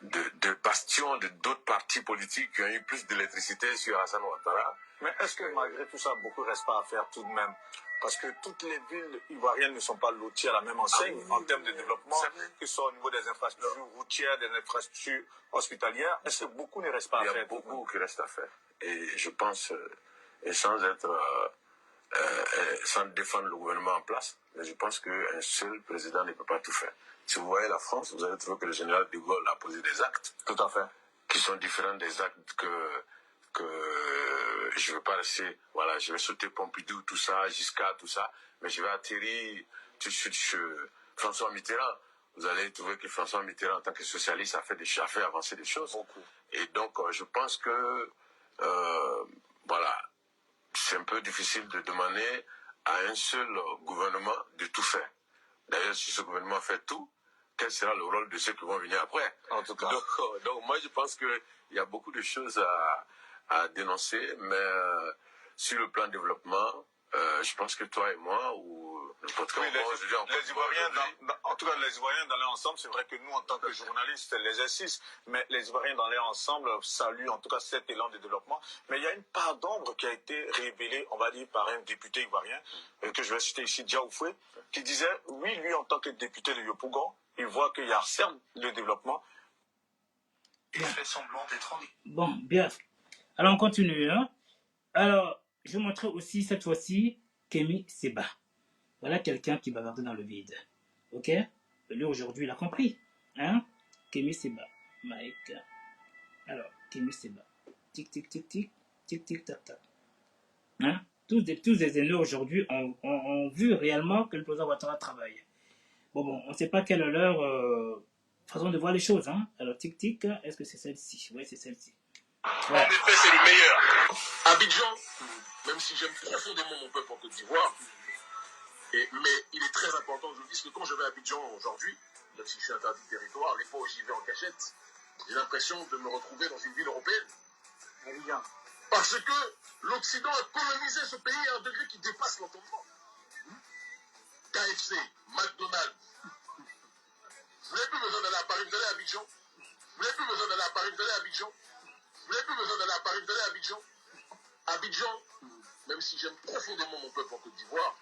de bastions de d'autres partis politiques qui ont eu plus d'électricité sur Alassane Ouattara. Mais est-ce que malgré tout ça, beaucoup ne reste pas à faire tout de même? Parce que toutes les villes ivoiriennes ne sont pas loties à la même enseigne en termes de développement, que ce soit au niveau des infrastructures routières, des infrastructures hospitalières. Est-ce que beaucoup ne reste pas à faire? Il y a beaucoup qui reste à faire. Et je pense, et sans défendre le gouvernement en place, mais je pense qu'un seul président ne peut pas tout faire. Si vous voyez la France, vous allez trouver que le général de Gaulle a posé des actes. Tout à fait. Qui sont différents des actes que je ne veux pas rester, voilà, je vais sauter Pompidou, tout ça, Giscard, tout ça, mais je vais atterrir tout de suite chez François Mitterrand. Vous allez trouver que François Mitterrand, en tant que socialiste, a fait avancer des choses. Beaucoup. Et donc, je pense que, voilà, c'est un peu difficile de demander à un seul gouvernement de tout faire. D'ailleurs, si ce gouvernement fait tout, quel sera le rôle de ceux qui vont venir après? En tout cas. Donc moi, je pense qu'il y a beaucoup de choses à dénoncer, mais sur le plan développement, Je pense que toi et moi, ou n'importe Oui, quel les Ivoiriens, en tout cas les Ivoiriens dans leur ensemble, c'est vrai que nous, en tant que journalistes, c'est l'exercice, mais les Ivoiriens dans leur ensemble saluent en tout cas cet élan de développement. Mais il y a une part d'ombre qui a été révélée, on va dire, par un député ivoirien, que je vais citer ici, Diaoufoué, qui disait, oui, lui, en tant que député de Yopougon, il voit qu'il y a certes le développement. Il fait semblant d'être en... Bon, bien. Alors, on continue. Hein? Alors, je vais montrer aussi, cette fois-ci, Kémy Séba. Voilà quelqu'un qui bavardait dans le vide. Ok? Lui, aujourd'hui, il a compris. Hein? Kémy Séba. Mike. Alors, Kémy Séba. Tic, tic, tic, tic. Tic, tic, tac, tac. Hein? Tous des aînés aujourd'hui ont vu réellement que le président Ouattara travaille. Bon, on ne sait pas quelle est leur façon de voir les choses. Hein? Alors, tic, tic, est-ce que c'est celle-ci? Oui, c'est celle-ci. Voilà. En effet, c'est le meilleur. Abidjan, même si j'aime profondément mon peuple en Côte d'Ivoire, mais il est très important, je vous dis, que quand je vais à Abidjan aujourd'hui, même si je suis interdit de territoire, les fois où j'y vais en cachette, j'ai l'impression de me retrouver dans une ville européenne. Abidjan. Parce que l'Occident a colonisé ce pays à un degré qui dépasse l'entendement. KFC, McDonald's. Vous n'avez plus besoin d'aller à Paris, vous allez à Abidjan. Vous n'avez plus besoin d'aller à Paris, vous allez à Abidjan. Vous n'avez plus besoin d'aller à Paris, vous allez à Abidjan. Abidjan, même si j'aime profondément mon peuple en Côte d'Ivoire,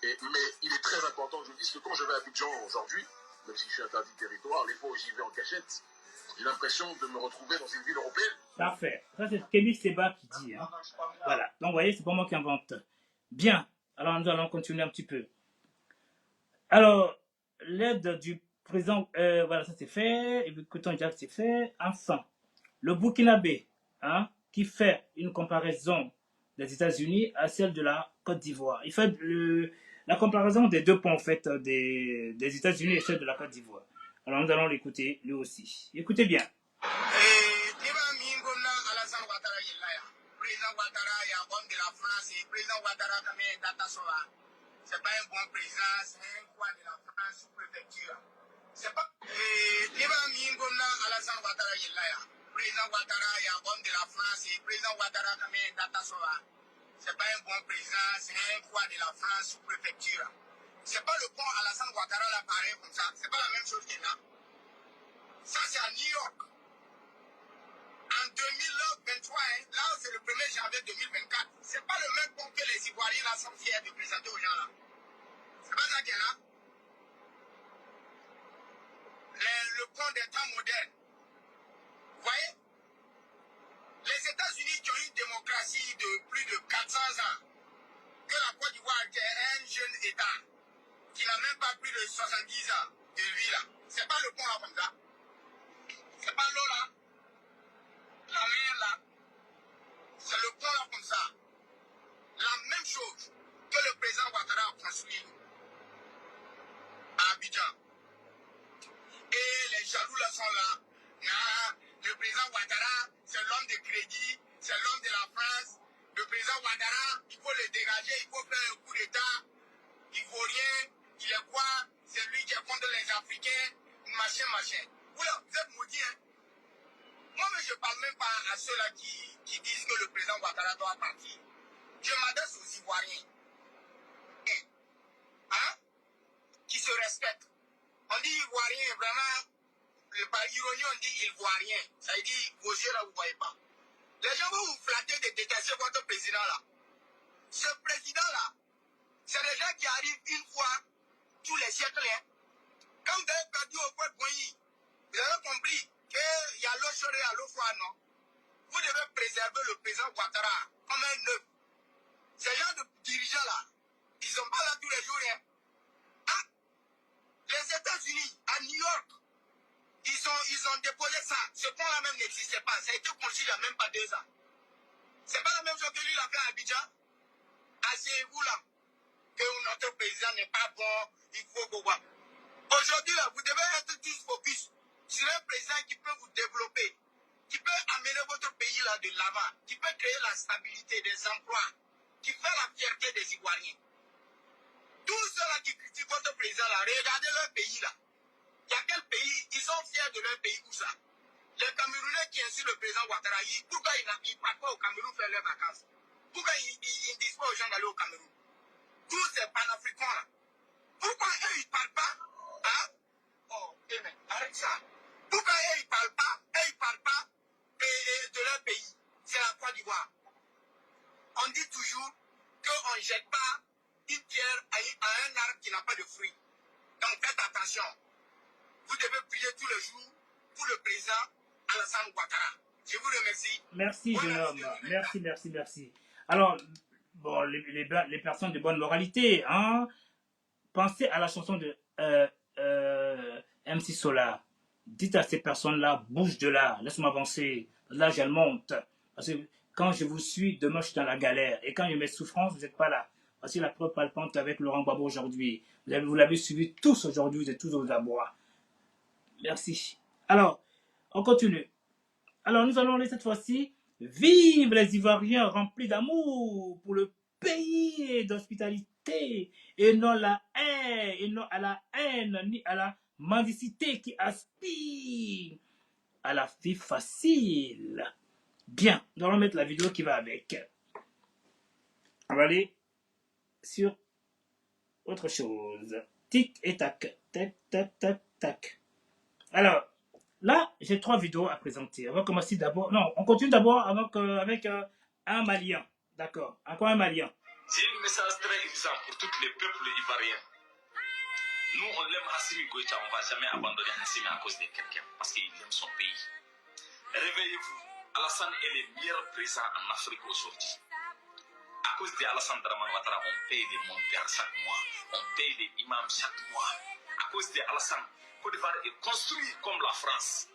mais il est très important, je vous dis, que quand je vais à Abidjan aujourd'hui, même si je suis interdit de territoire, les fois où j'y vais en cachette, j'ai l'impression de me retrouver dans une ville européenne. Parfait. Ça, c'est Kémy Séba qui dit. Hein. Voilà. Donc, vous voyez, c'est pas moi qui invente. Bien. Alors, nous allons continuer un petit peu. Alors, l'aide du président, voilà, ça c'est fait. Et puis, Coton Jack, c'est fait. Enfin, le Burkinabé, hein, qui fait une comparaison des États-Unis à celle de la Côte d'Ivoire. Il fait la comparaison des deux points, en fait, des États-Unis et celle de la Côte d'Ivoire. Alors, nous allons l'écouter, lui aussi. Écoutez bien. C'est pas un bon président, c'est un quoi de la France sous-préfecture. C'est pas. Alassane Ouattara président Ouattara, il y a homme de la France, et président Ouattara, c'est pas un bon président, c'est un quoi de la France sous-préfecture. C'est pas le pont Alassane Ouattara là pareil comme ça, c'est pas la même chose qu'il y a. Ça c'est à New York. En 2023, hein, là c'est le 1er janvier 2024, c'est pas le même pont que les Ivoiriens là sont fiers de présenter aux gens là. C'est pas ça qu'il y a là. Le pont des temps modernes. Vous voyez? Les États-Unis qui ont une démocratie de plus de 400 ans, que la Côte d'Ivoire est un jeune État qui n'a même pas plus de 70 ans de vie là. C'est pas le pont là comme ça. C'est pas l'eau là. La mer là. C'est le pont là comme ça. La même chose que le président Ouattara a construit à Abidjan. Et les jaloux là sont là. Le président Ouattara, c'est l'homme de crédit, c'est l'homme de la France. Le président Ouattara, il faut le dégager, il faut faire un coup d'État. Ivoirien, il est quoi? C'est lui qui est contre les Africains, machin. Oula, vous êtes maudits, hein? Moi, mais je ne parle même pas à ceux-là qui disent que le président Ouattara doit partir. Je m'adresse aux Ivoiriens. Hein? Qui se respectent. On dit Ivoirien, vraiment. Par ironie, on dit Ivoirien. Ça veut dire vos yeux là, vous ne voyez pas. Les gens vont vous flatter de détacher votre président là. Ce président là, c'est des gens qui arrivent une fois tous les siècles. Hein. Quand vous avez perdu au peuple Boigny, vous avez compris qu'il y a l'eau chaude et l'eau froide, non? Vous devez préserver le président Ouattara comme un œuf. Ces gens de dirigeants là, ils ne sont pas là tous les jours. Hein. Ah, les États-Unis, à New York, ils ont déposé ça. Ce pont-là même n'existait pas. Ça a été construit il n'y a même pas 2 ans. C'est pas la même chose que lui, il a fait à Abidjan. Asseyez-vous là. Que notre président n'est pas bon. Il faut qu'on voit. Aujourd'hui, là, vous devez être tous focus sur un président qui peut vous développer, qui peut amener votre pays là de l'avant, qui peut créer la stabilité des emplois, qui fait la fierté des Ivoiriens. Tous ceux-là qui critiquent votre président là, regardez leur pays là. Il y a quel pays, ils sont fiers de leur pays, où ça? Les Camerounais qui insultent le président Ouattara, pourquoi ils ne partent pas au Cameroun faire leurs vacances? Pourquoi ils ne disent pas aux gens d'aller au Cameroun? pouvoir. On dit toujours qu'on ne jette pas une pierre à un arbre qui n'a pas de fruits. Donc faites attention. Vous devez prier tous les jours pour le président Alassane Ouattara. Je vous remercie. Merci, jeune homme. Merci. Alors, bon, les personnes de bonne moralité, hein, pensez à la chanson de MC Solar. Dites à ces personnes-là, bouge de là, laisse-moi avancer. Là, je monte. Parce que quand je vous suis, demain, je suis dans la galère. Et quand il y a mes souffrances, vous n'êtes pas là. Voici la preuve palpante avec Laurent Gbagbo aujourd'hui. Vous l'avez suivi tous aujourd'hui, vous êtes tous aux abois. Merci. Alors, on continue. Alors, nous allons aller cette fois-ci. Vive les Ivoiriens remplis d'amour pour le pays et d'hospitalité. Et non la haine, et non à la haine, ni à la mendicité qui aspire à la vie facile. Bien, nous allons mettre la vidéo qui va avec. On va aller sur autre chose. Tic et tac. Tac, tac, tac, tac. Alors, là, j'ai 3 vidéos à présenter. On va commencer d'abord. Non, on continue d'abord avec un Malien. D'accord. Encore un Malien. J'ai un message très urgent pour tous les peuples ivoiriens. Nous, on l'aime Hassimi Goïta, on ne va jamais abandonner Hassimi à cause de quelqu'un, parce qu'il aime son pays. Réveillez-vous. Alassane est le meilleur président en Afrique aujourd'hui. À cause d'Alassane Draman Ouattara, on paye des monteurs chaque mois, on paye des imams chaque mois. À cause d'Alassane, Côte d'Ivoire est construite comme la France.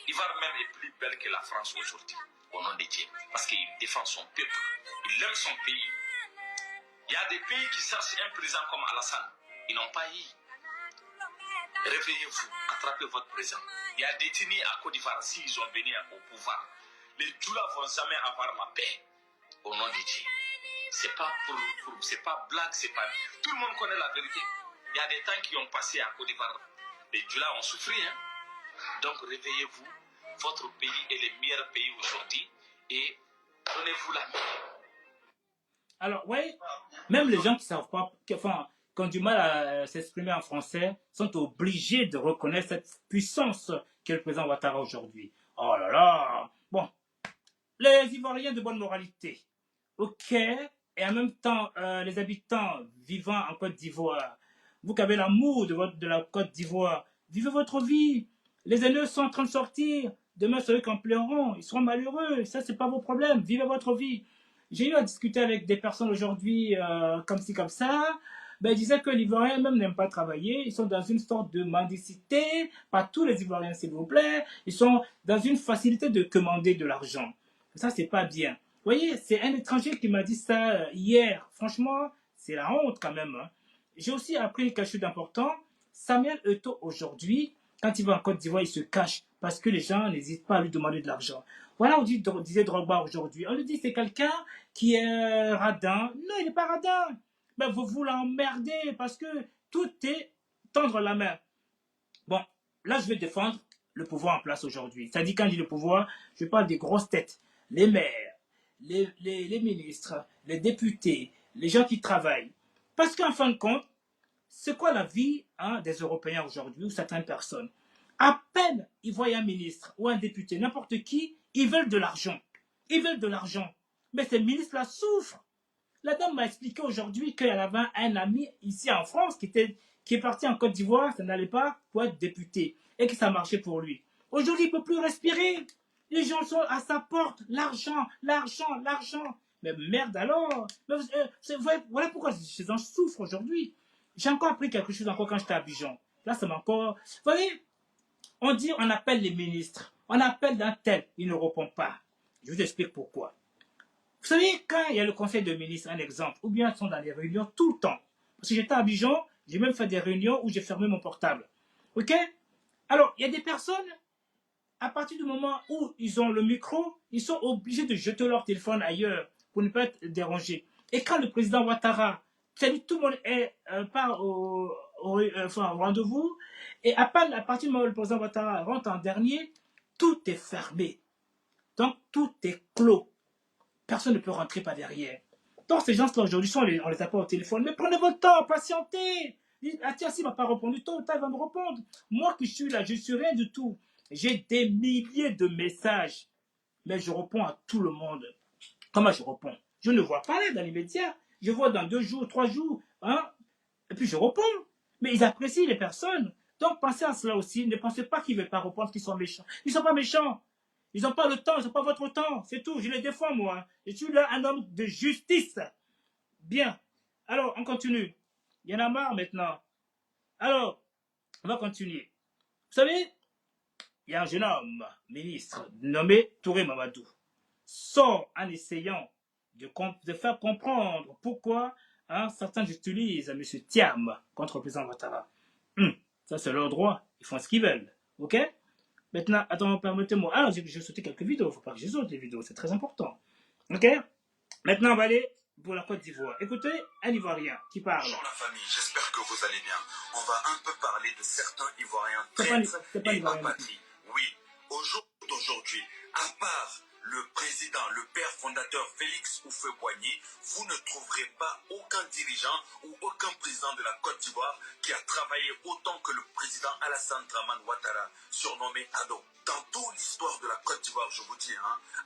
Ivoire même est plus belle que la France aujourd'hui, au nom de Dieu, parce qu'il défend son peuple, il aime son pays. Il y a des pays qui cherchent un président comme Alassane, ils n'ont pas eu. Réveillez-vous, attrapez votre président. Il y a des détenus à Côte d'Ivoire, s'ils ont venu au pouvoir, les Djoula ne vont jamais avoir la paix, au nom de Dieu. C'est pas c'est pas blague, c'est pas... Tout le monde connaît la vérité. Il y a des temps qui ont passé à Côte d'Ivoire. Les Djoula ont souffert, hein. Donc réveillez-vous. Votre pays est le meilleur pays aujourd'hui et donnez-vous la main. Alors, oui, même les gens qui ne savent pas, qui ont du mal à s'exprimer en français, sont obligés de reconnaître cette puissance qu'est le président Ouattara aujourd'hui. Oh là là. Bon, les Ivoiriens de bonne moralité, ok, et en même temps, les habitants vivant en Côte d'Ivoire, vous qui avez l'amour de la Côte d'Ivoire, vivez votre vie. Les aînés sont en train de sortir. Demain, c'est eux qui en pleureront. Ils seront malheureux. Ça, c'est pas vos problèmes. Vivez votre vie. J'ai eu à discuter avec des personnes aujourd'hui, comme ci, comme ça. Ben, ils disaient que les Ivoiriens même n'aiment pas travailler. Ils sont dans une sorte de mendicité. Pas tous les Ivoiriens, s'il vous plaît. Ils sont dans une facilité de commander de l'argent. Ça, c'est pas bien. Vous voyez, c'est un étranger qui m'a dit ça hier. Franchement, c'est la honte quand même. Hein. J'ai aussi appris quelque chose d'important. Samuel Eto'o, aujourd'hui, quand il va en Côte d'Ivoire, il se cache parce que les gens n'hésitent pas à lui demander de l'argent. Voilà, on disait Drogba aujourd'hui. On lui dit c'est quelqu'un qui est radin. Non, il n'est pas radin. Mais vous l'emmerdez parce que tout est tendre la main. Bon, là, je vais défendre le pouvoir en place aujourd'hui. C'est-à-dire, quand je dis le pouvoir, je parle des grosses têtes. Les maires, les ministres, les députés, les gens qui travaillent. Parce qu'en fin de compte, c'est quoi la vie des Européens aujourd'hui ou certaines personnes? À peine ils voient un ministre ou un député, n'importe qui, ils veulent de l'argent. Ils veulent de l'argent. Mais ces ministres-là souffrent. La dame m'a expliqué aujourd'hui qu'elle avait un ami ici en France qui est parti en Côte d'Ivoire, ça n'allait pas pour être député et que ça marchait pour lui. Aujourd'hui, il ne peut plus respirer. Les gens sont à sa porte. L'argent, l'argent, l'argent. Mais merde alors. Voilà pourquoi ces gens souffrent aujourd'hui. J'ai encore appris quelque chose encore quand j'étais à Abidjan. Là, ça m'a encore... Vous voyez, on dit, on appelle les ministres. On appelle d'un tel, il ne répond pas. Je vous explique pourquoi. Vous savez, quand il y a le conseil de ministres, un exemple, ou bien ils sont dans les réunions tout le temps. Parce que j'étais à Abidjan, j'ai même fait des réunions où j'ai fermé mon portable. Ok? Alors, il y a des personnes, à partir du moment où ils ont le micro, ils sont obligés de jeter leur téléphone ailleurs pour ne pas être dérangés. Et quand le président Ouattara, c'est-à-dire tout le monde part au rendez-vous, et à partir du moment où le président Ouattara rentre en dernier, tout est fermé. Donc, tout est clos. Personne ne peut rentrer par derrière. Donc, ces gens-là, aujourd'hui, on les appelle au téléphone. Mais prenez votre temps, patientez. Ah tiens, s'il ne m'a pas répondu, tôt ou tard, il va me répondre. Moi qui suis là, je ne suis rien du tout. J'ai des milliers de messages. Mais je réponds à tout le monde. Comment je réponds? Je ne vois pas là dans les médias. Je vois dans 2 jours, 3 jours, hein, et puis je réponds. Mais ils apprécient les personnes. Donc pensez à cela aussi. Ne pensez pas qu'ils ne veulent pas répondre, qu'ils sont méchants. Ils ne sont pas méchants. Ils n'ont pas le temps, ils n'ont pas votre temps. C'est tout. Je les défends, moi. Je suis là un homme de justice. Bien. Alors, on continue. Il y en a marre maintenant. Alors, on va continuer. Vous savez, il y a un jeune homme, ministre, nommé Touré Mamadou, sort en essayant de faire comprendre pourquoi certains utilisent M. Thiam contre le président Ouattara. Ça, c'est leur droit. Ils font ce qu'ils veulent. OK? Maintenant, attends, permettez-moi. Alors, j'ai sauté quelques vidéos. Il ne faut pas que je saute les vidéos. C'est très important. OK? Maintenant, on va aller pour la Côte d'Ivoire. Écoutez, un Ivoirien qui parle. Bonjour la famille, j'espère que vous allez bien. On va un peu parler de certains Ivoiriens traîtres et apatrides. Oui, au jour d'aujourd'hui, à part le président, le père fondateur Félix Houphouët-Boigny, vous ne trouverez pas aucun dirigeant ou aucun président de la Côte d'Ivoire qui a travaillé autant que le président Alassane Dramane Ouattara, surnommé Ado. Dans toute l'histoire de la Côte d'Ivoire, je vous dis,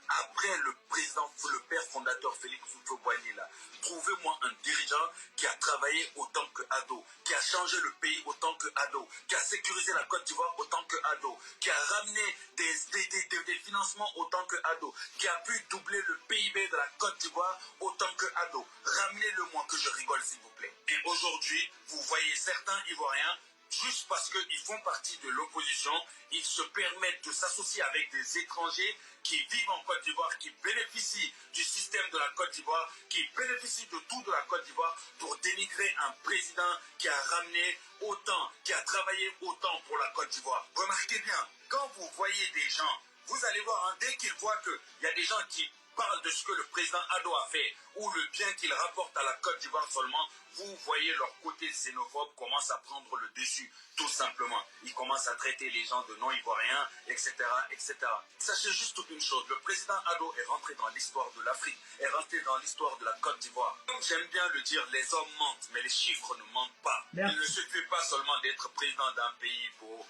après le président, le père fondateur Félix Houphouët-Boigny, trouvez-moi un dirigeant qui a travaillé autant que Ado, qui a changé le pays autant que Ado, qui a sécurisé la Côte d'Ivoire autant que Ado, qui a ramené des financements autant que Ado, qui a pu doubler le PIB de la Côte d'Ivoire autant que Ado. Ramenez-le-moi que je rigole, s'il vous plaît. Et aujourd'hui, vous voyez certains Ivoiriens, juste parce qu'ils font partie de l'opposition, ils se permettent de s'associer avec des étrangers qui vivent en Côte d'Ivoire, qui bénéficient du système de la Côte d'Ivoire, qui bénéficient de tout de la Côte d'Ivoire pour dénigrer un président qui a ramené autant, qui a travaillé autant pour la Côte d'Ivoire. Remarquez bien, quand vous voyez des gens, vous allez voir, dès qu'ils voient qu'il y a des gens qui parlent de ce que le président Ado a fait ou le bien qu'il rapporte à la Côte d'Ivoire seulement, vous voyez leur côté xénophobe commence à prendre le dessus, tout simplement. Ils commencent à traiter les gens de non-ivoiriens, etc., etc. Sachez juste une chose, le président Ado est rentré dans l'histoire de l'Afrique, est rentré dans l'histoire de la Côte d'Ivoire. Comme j'aime bien le dire, les hommes mentent, mais les chiffres ne mentent pas. Merci. Il ne suffit pas seulement d'être président d'un pays pour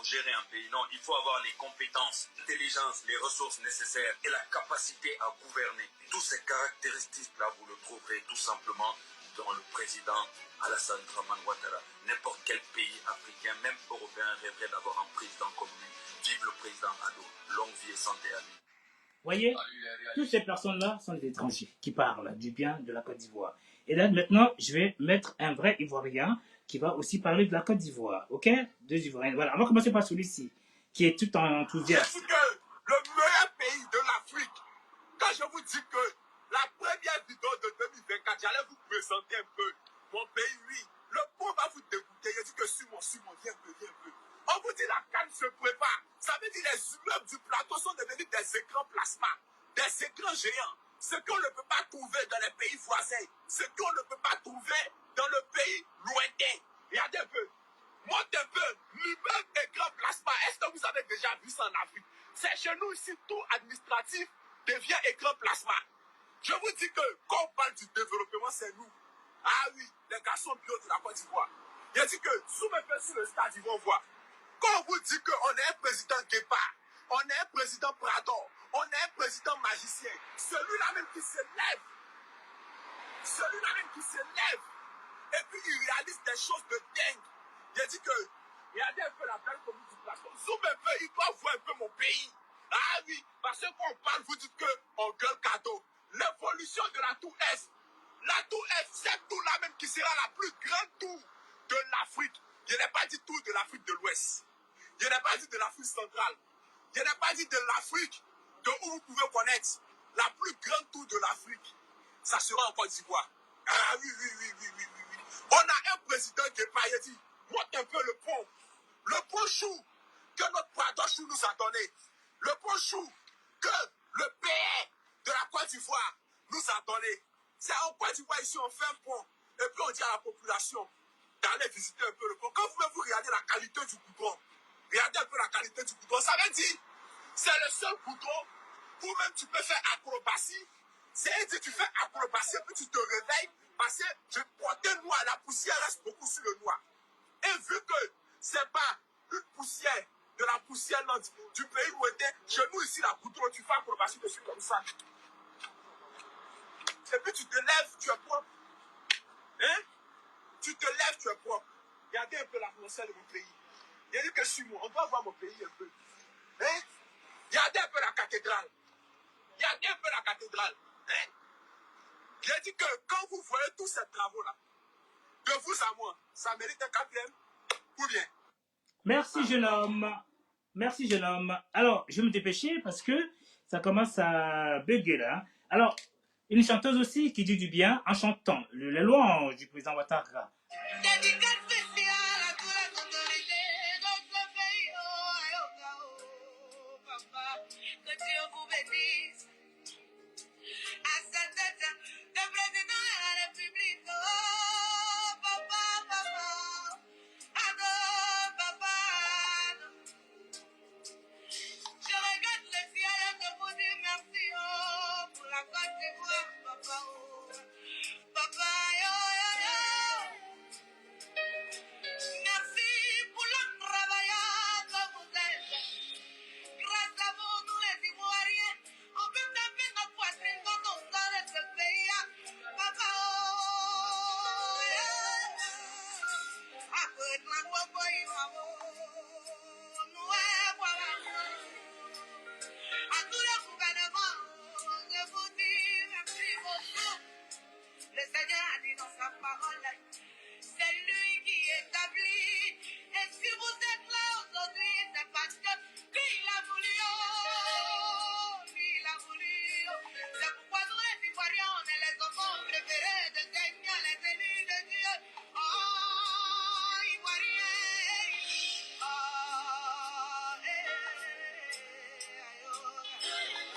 gérer un pays. Non, il faut avoir les compétences, l'intelligence, les ressources nécessaires et la capacité à gouverner. Toutes ces caractéristiques-là, vous le trouverez tout simplement dans le président Alassane Dramane Ouattara. N'importe quel pays africain, même européen, rêverait d'avoir un président comme lui. Vive le président Ado. Longue vie et santé à lui. Voyez, toutes ces personnes-là sont des étrangers qui parlent du bien de la Côte d'Ivoire. Et là, maintenant, je vais mettre un vrai Ivoirien qui va aussi parler de la Côte d'Ivoire. OK? 2 Ivoiriens. Voilà, on va commencer par celui-ci, qui est tout en enthousiasme. C'est que le meilleur pays de l'Afrique, quand je vous dis que la première vidéo de 2024, j'allais vous présenter un peu mon pays, oui. Le pot va vous dégoûter. Je dis que sur mon, viens un peu. On vous dit la canne se prépare. Ça veut dire les immeubles du plateau sont devenus des écrans plasma, des écrans géants. Ce qu'on ne peut pas trouver dans les pays voisins, ce qu'on ne peut pas trouver dans le pays lointain. Regardez un peu. Monte un peu. L'immeuble écran plasma. Est-ce que vous avez déjà vu ça en Afrique? C'est chez nous ici, tout administratif devient écran plasma. Je vous dis que quand on parle du développement, c'est nous. Ah oui, les garçons bio de la Côte d'Ivoire. Il dit que sous mes pieds sur le stade, ils vont voir. Quand on vous dit qu'on est un président guépard, on est un président Prador, on est un président magicien, celui-là même qui se lève, et puis il réalise des choses de dingue. Il dit que, regardez un peu la belle commune du plateau, zoom un peu, il doit voir un peu mon pays. Ah oui, parce que quand on parle, vous dites qu'on gueule cadeau. L'évolution de la tour Est. La tour Est, cette tour-là même qui sera la plus grande tour de l'Afrique. Je n'ai pas dit tour de l'Afrique de l'Ouest. Je n'ai pas dit de l'Afrique centrale. Je n'ai pas dit de l'Afrique de où vous pouvez connaître. La plus grande tour de l'Afrique, ça sera en Côte d'Ivoire. Ah oui. On a un président qui est pas, il dit, monte un peu le pont. Le pont chou que notre pardon chou nous a donné. Le pont chou que le PR de la Côte d'Ivoire nous a donné. C'est en Côte d'Ivoire ici, on fait un pont. Et puis on dit à la population d'aller visiter un peu le pont. Quand vous regardez la qualité du goudron, regardez un peu la qualité du goudron. Ça veut dire, c'est le seul goudron où même tu peux faire acrobatie. C'est-à-dire, tu fais acrobatie, puis tu te réveilles. Parce que je portais noir, la poussière reste beaucoup sur le noir. Et vu que c'est pas une poussière, de la poussière du pays lointain, chez nous ici, la goudron, tu fais acrobatie dessus comme ça. Et puis tu te lèves, tu es propre. Hein? Tu te lèves, tu es propre. Regardez un peu l'atmosphère de mon pays. Il y a dit que sur moi, on doit voir mon pays un peu. Hein? Regardez un peu la cathédrale. Regardez un peu la cathédrale. Hein? J'ai dit que quand vous voyez tous ces travaux-là, de vous à moi, ça mérite un quatrième ou bien? Merci, jeune homme. Merci, jeune homme. Alors, je vais me dépêcher parce que ça commence à bugger là. Alors, une chanteuse aussi qui dit du bien en chantant la louange du président Ouattara.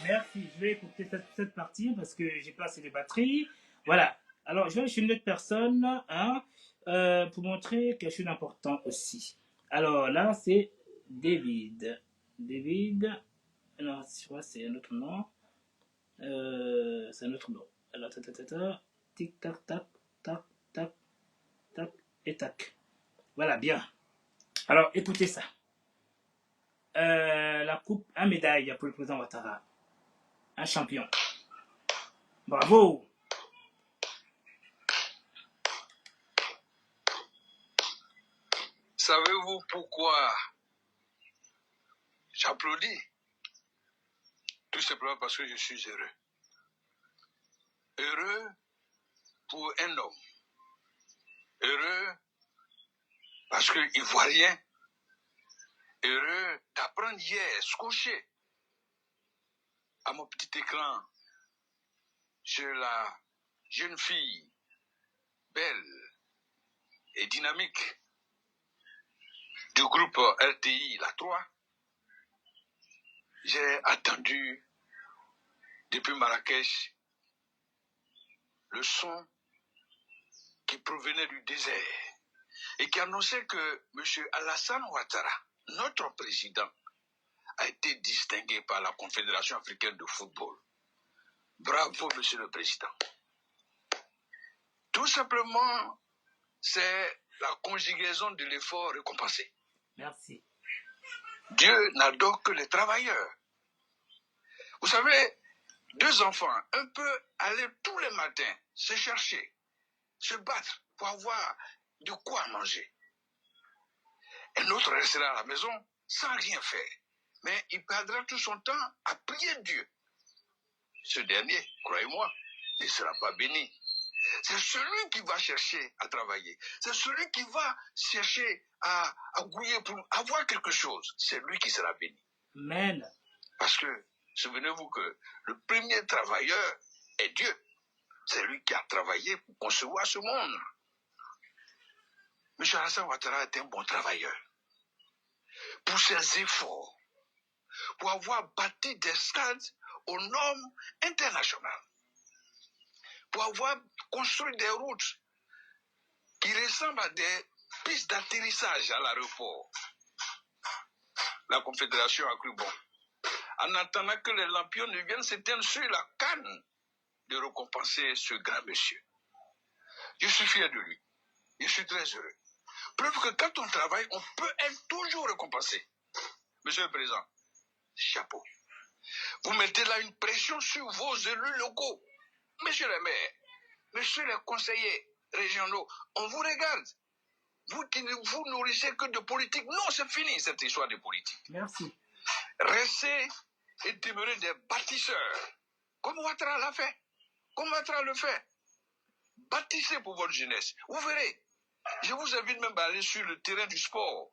Merci, je vais écouter cette partie parce que j'ai placé les batteries. Voilà. Alors, je vais chez une autre personne hein, pour montrer quelque chose d'important aussi. Alors là, c'est David. David, non, je crois que c'est un autre nom. C'est un autre nom. Alors, tic, tac, tac, tac, tac, tac, et tac. Voilà, bien. Alors, écoutez ça. La coupe, un médaille pour le président Ouattara. Un champion. Bravo! Savez-vous pourquoi j'applaudis? Tout simplement parce que je suis heureux. Heureux pour un homme. Heureux parce qu'il ne voit rien. Heureux d'apprendre hier, scotché à mon petit écran sur la jeune fille belle et dynamique du groupe RTI, la 3. J'ai attendu depuis Marrakech le son qui provenait du désert et qui annonçait que M. Alassane Ouattara, notre président, a été distingué par la Confédération africaine de football. Bravo, Monsieur le Président. Tout simplement, c'est la conjugaison de l'effort récompensé. Merci. Dieu n'adore que les travailleurs. Vous savez, 2 enfants, un peut aller tous les matins se chercher, se battre pour avoir de quoi manger. Un autre restera à la maison sans rien faire, mais il perdra tout son temps à prier Dieu. Ce dernier, croyez-moi, ne sera pas béni. C'est celui qui va chercher à travailler. C'est celui qui va chercher à gouiller pour avoir quelque chose. C'est lui qui sera béni. Amen. Parce que, souvenez-vous que le premier travailleur est Dieu. C'est lui qui a travaillé pour concevoir ce monde. M. Alassane Ouattara est un bon travailleur. Pour ses efforts, pour avoir bâti des stades aux normes internationales, pour avoir construit des routes qui ressemblent à des pistes d'atterrissage à l'aéroport. La Confédération a cru bon, en attendant que les lampions ne viennent s'éteindre sur la canne, de récompenser ce grand monsieur. Je suis fier de lui. Je suis très heureux. Preuve que quand on travaille, on peut être toujours récompensé. Monsieur le Président, chapeau. Vous mettez là une pression sur vos élus locaux Monsieur le maire, monsieur les conseillers régionaux, on vous regarde. Vous qui ne vous nourrissez que de politique. Non, c'est fini cette histoire de politique. Merci. Restez et demeurez des bâtisseurs. Comme Ouattara l'a fait. Comme Ouattara le fait. Bâtissez pour votre jeunesse. Vous verrez. Je vous invite même à aller sur le terrain du sport.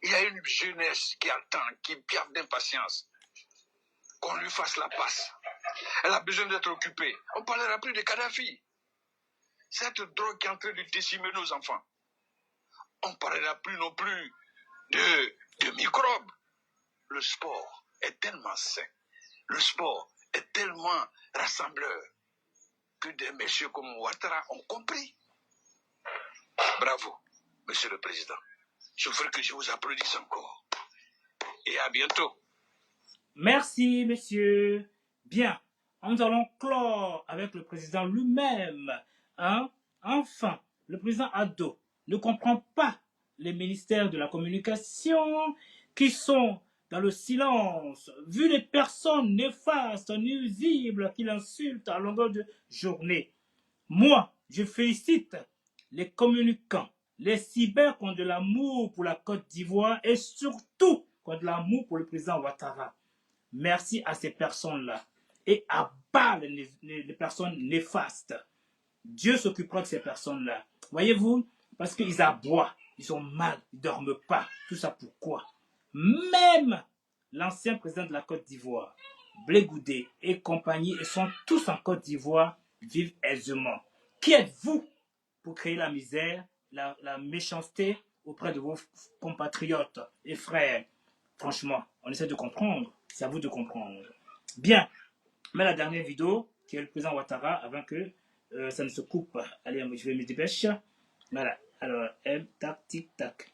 Il y a une jeunesse qui attend, qui piaffe d'impatience. Qu'on lui fasse la passe. Elle a besoin d'être occupée. On ne parlera plus de Kadhafi. Cette drogue qui est en train de décimer nos enfants. On ne parlera plus non plus de microbes. Le sport est tellement sain. Le sport est tellement rassembleur que des messieurs comme Ouattara ont compris. Bravo, monsieur le président. Je veux que je vous applaudisse encore. Et à bientôt. Merci, messieurs. Bien, nous allons clore avec le président lui-même. Hein? Enfin, le président Ado ne comprend pas les ministères de la communication qui sont dans le silence, vu les personnes néfastes, nuisibles qu'il insulte à longueur de journée. Moi, je félicite les communicants, les cyber qui ont de l'amour pour la Côte d'Ivoire et surtout qui ont de l'amour pour le président Ouattara. Merci à ces personnes-là et à bas les personnes néfastes. Dieu s'occupera de ces personnes-là. Voyez-vous, parce qu'ils aboient, ils sont mal, ils ne dorment pas. Tout ça pourquoi? Même l'ancien président de la Côte d'Ivoire, Blé Goudé et compagnie, ils sont tous en Côte d'Ivoire, vivent aisément. Qui êtes-vous pour créer la misère, la méchanceté auprès de vos compatriotes et frères? Franchement, on essaie de comprendre. C'est à vous de comprendre. Bien, mais la dernière vidéo, qui est le président Ouattara, avant que ça ne se coupe. Allez, je vais me dépêcher. Voilà. Alors, tac, tic, tac.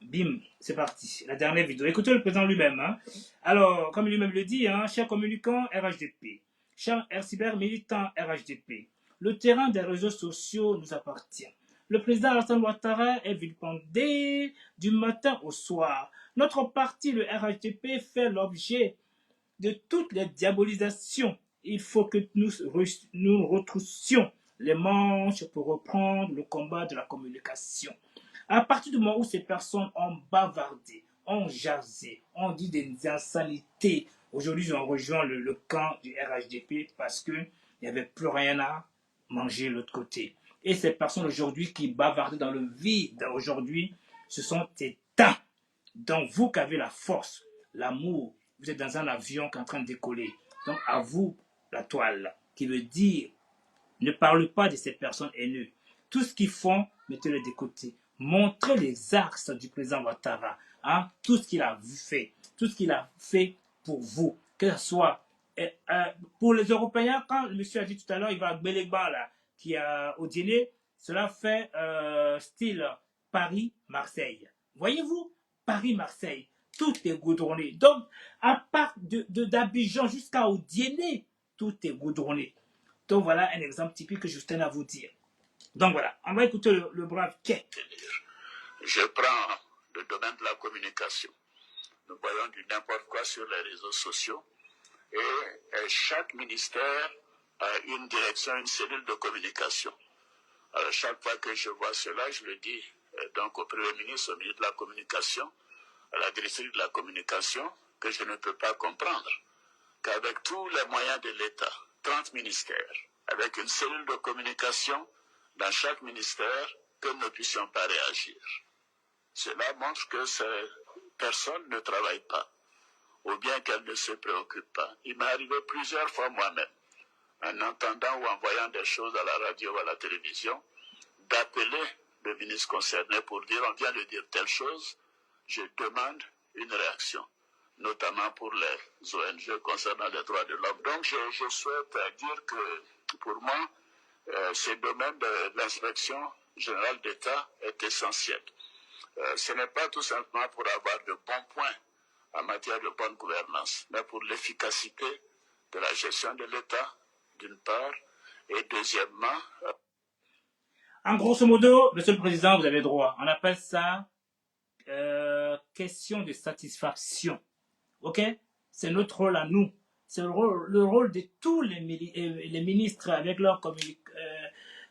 Bim, c'est parti. La dernière vidéo. Écoutez le président lui-même. Hein. Alors, comme lui-même le dit, hein, chers communicants RHDP, chers cyber militants RHDP, le terrain des réseaux sociaux nous appartient. Le président Alassane Ouattara est vilipendé du matin au soir. Notre parti, le RHDP, fait l'objet de toutes les diabolisations. Il faut que nous retroussions les manches pour reprendre le combat de la communication. À partir du moment où ces personnes ont bavardé, ont jasé, ont dit des insanités, aujourd'hui ils ont rejoint le camp du RHDP parce qu'il n'y avait plus rien à manger de l'autre côté. Et ces personnes aujourd'hui qui bavardaient dans le vide, aujourd'hui, ce sont éteints. Donc vous qui avez la force, l'amour, vous êtes dans un avion qui est en train de décoller. Donc à vous, la toile, qui veut dire, ne parle pas de ces personnes haineuses. Tout ce qu'ils font, mettez-le de côté. Montrez les axes du président Ouattara. Hein? Tout ce qu'il a fait. Tout ce qu'il a fait pour vous. Que ce soit pour les Européens, quand le monsieur a dit tout à l'heure, il va à Gbéléba, là, qui est au dîner, cela fait style Paris-Marseille. Voyez-vous, Paris-Marseille, tout est goudronné. Donc, à part d'Abidjan jusqu'à Odiéné, tout est goudronné. Donc, voilà un exemple typique que je tenais à vous dire. Donc, voilà, on va écouter le brave Quai. Je prends le domaine de la communication. Nous voyons du n'importe quoi sur les réseaux sociaux. Et chaque ministère a une direction, une cellule de communication. Alors, chaque fois que je vois cela, je le dis donc au Premier ministre, au ministre de la Communication, à la directrice de la Communication, que je ne peux pas comprendre qu'avec tous les moyens de l'État, 30 ministères, avec une cellule de communication dans chaque ministère, que nous ne puissions pas réagir. Cela montre que ces personnes ne travaillent pas, ou bien qu'elles ne se préoccupent pas. Il m'est arrivé plusieurs fois moi-même, en entendant ou en voyant des choses à la radio ou à la télévision, d'appeler le ministre concerné pour dire on vient de dire telle chose, je demande une réaction, notamment pour les ONG concernant les droits de l'homme. Donc je souhaite dire que pour moi, ce domaine de l'inspection générale d'État est essentiel. Ce n'est pas tout simplement pour avoir de bons points en matière de bonne gouvernance, mais pour l'efficacité de la gestion de l'État, d'une part, et deuxièmement... En grosso modo, Monsieur le Président, vous avez droit. On appelle ça question de satisfaction. Ok? C'est notre rôle à nous c'est le rôle de tous les ministres avec leurs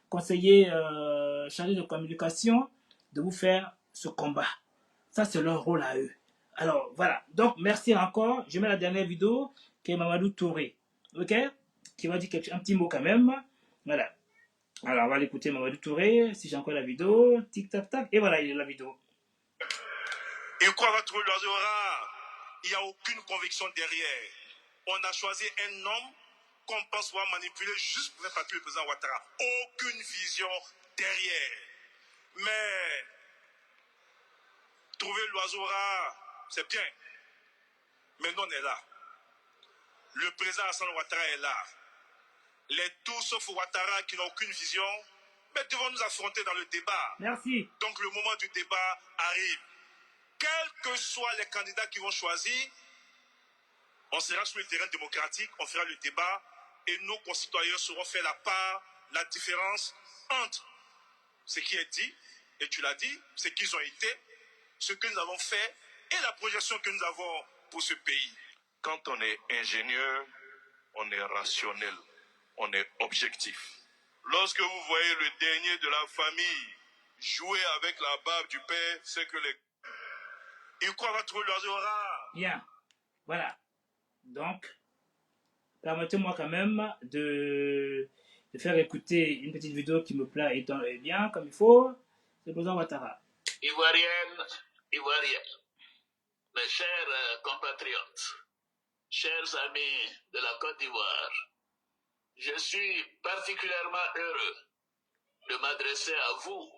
conseillers chargés de communication de vous faire ce combat. Ça, c'est leur rôle à eux. Alors, voilà. Donc, merci encore. Je mets la dernière vidéo qui est Mamadou Touré. OK? Qui va dire un petit mot quand même. Voilà. Alors, on va l'écouter, Mamadou Touré. Si j'ai encore la vidéo. Tic, tac, tac. Et voilà, il est la vidéo. Et quoi va trouver l'oiseau rare? Il n'y a aucune conviction derrière. On a choisi un homme qu'on pense pouvoir manipuler juste pour faire partie du président Ouattara. Aucune vision derrière. Mais trouver l'oiseau rare, c'est bien. Mais nous, on est là. Le président Hassan Ouattara est là. Les tous sauf Ouattara qui n'ont aucune vision, mais devons nous affronter dans le débat. Merci. Donc le moment du débat arrive. Quels que soient les candidats qui vont choisir, on sera sur le terrain démocratique, on fera le débat et nos concitoyens sauront faire la part, la différence entre ce qui est dit, et tu l'as dit, ce qu'ils ont été, ce que nous avons fait et la projection que nous avons pour ce pays. Quand on est ingénieur, on est rationnel, on est objectif. Lorsque vous voyez le dernier de la famille jouer avec la barbe du père, c'est que les... Il croit va trouver l'oiseau rare. Bien. Voilà. Donc, permettez-moi quand même de faire écouter une petite vidéo qui me plaît et bien comme il faut. C'est le président Ouattara. Ivoirienne, Ivoiriens, mes chers compatriotes, chers amis de la Côte d'Ivoire, je suis particulièrement heureux de m'adresser à vous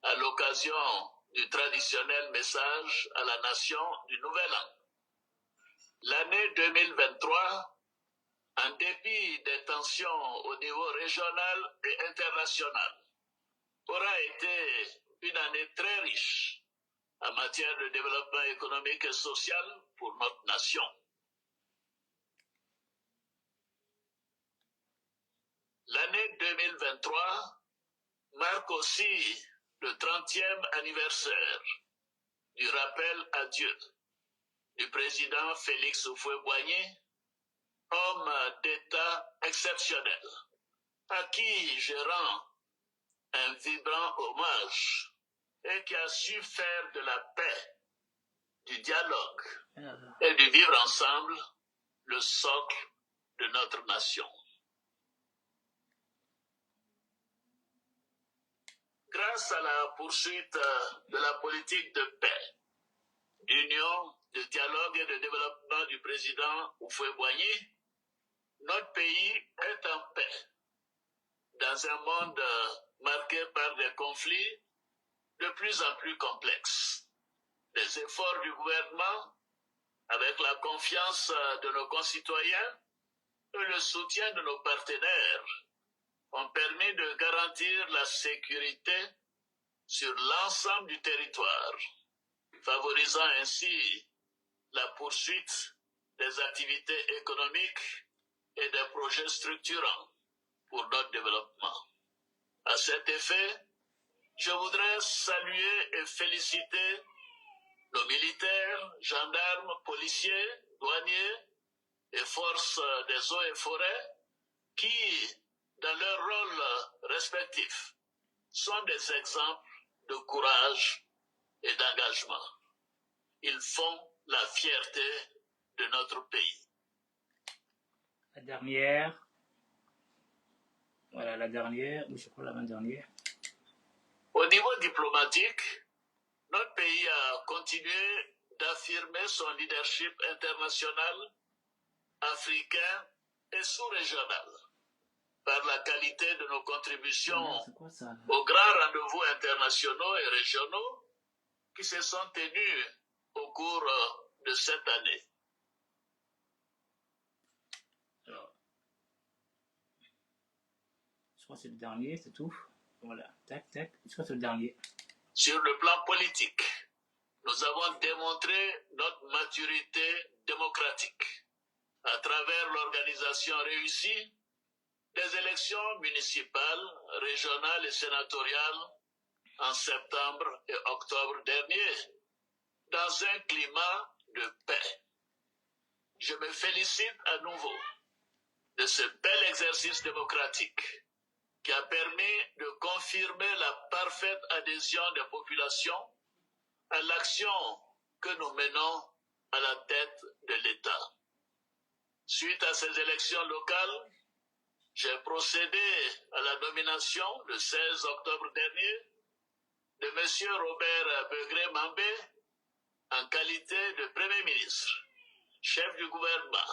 à l'occasion du traditionnel message à la nation du Nouvel An. L'année 2023, en dépit des tensions au niveau régional et international, aura été une année très riche en matière de développement économique et social pour notre nation. L'année 2023 marque aussi le 30e anniversaire du rappel à Dieu du président Félix Houphouët-Boigny, homme d'État exceptionnel, à qui je rends un vibrant hommage et qui a su faire de la paix, du dialogue et du vivre ensemble le socle de notre nation. Grâce à la poursuite de la politique de paix, d'union, de dialogue et de développement du président Houphouët-Boigny, notre pays est en paix dans un monde marqué par des conflits de plus en plus complexes. Les efforts du gouvernement, avec la confiance de nos concitoyens et le soutien de nos partenaires, ont permis de garantir la sécurité sur l'ensemble du territoire, favorisant ainsi la poursuite des activités économiques et des projets structurants pour notre développement. À cet effet, je voudrais saluer et féliciter nos militaires, gendarmes, policiers, douaniers et forces des eaux et forêts qui, dans leurs rôles respectifs, sont des exemples de courage et d'engagement. Ils font la fierté de notre pays. La dernière. Voilà, la dernière. Ou je crois l'avant-dernière. Au niveau diplomatique, notre pays a continué d'affirmer son leadership international, africain et sous-régional par la qualité de nos contributions aux grands rendez-vous internationaux et régionaux qui se sont tenus au cours de cette année. Alors, je crois que c'est le dernier, c'est tout. Voilà, tac, tac, je crois que c'est le dernier. Sur le plan politique, nous avons démontré notre maturité démocratique à travers l'organisation réussie des élections municipales, régionales et sénatoriales en septembre et octobre dernier, dans un climat de paix. Je me félicite à nouveau de ce bel exercice démocratique qui a permis de confirmer la parfaite adhésion des populations à l'action que nous menons à la tête de l'État. Suite à ces élections locales, j'ai procédé à la nomination le 16 octobre dernier de M. Robert Begré-Mambé en qualité de Premier ministre, chef du gouvernement,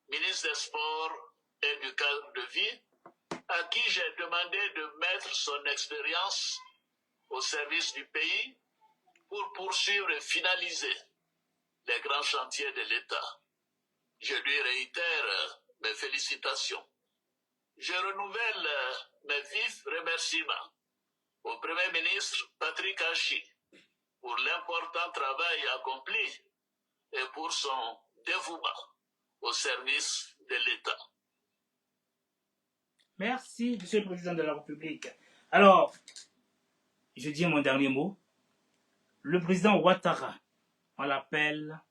ministre des Sports et du cadre de vie, à qui j'ai demandé de mettre son expérience au service du pays pour poursuivre et finaliser les grands chantiers de l'État. Je lui réitère mes félicitations. Je renouvelle mes vifs remerciements au Premier ministre Patrick Hachi pour l'important travail accompli et pour son dévouement au service de l'État. Merci, Monsieur le Président de la République. Alors, je dis mon dernier mot. Le président Ouattara, on l'appelle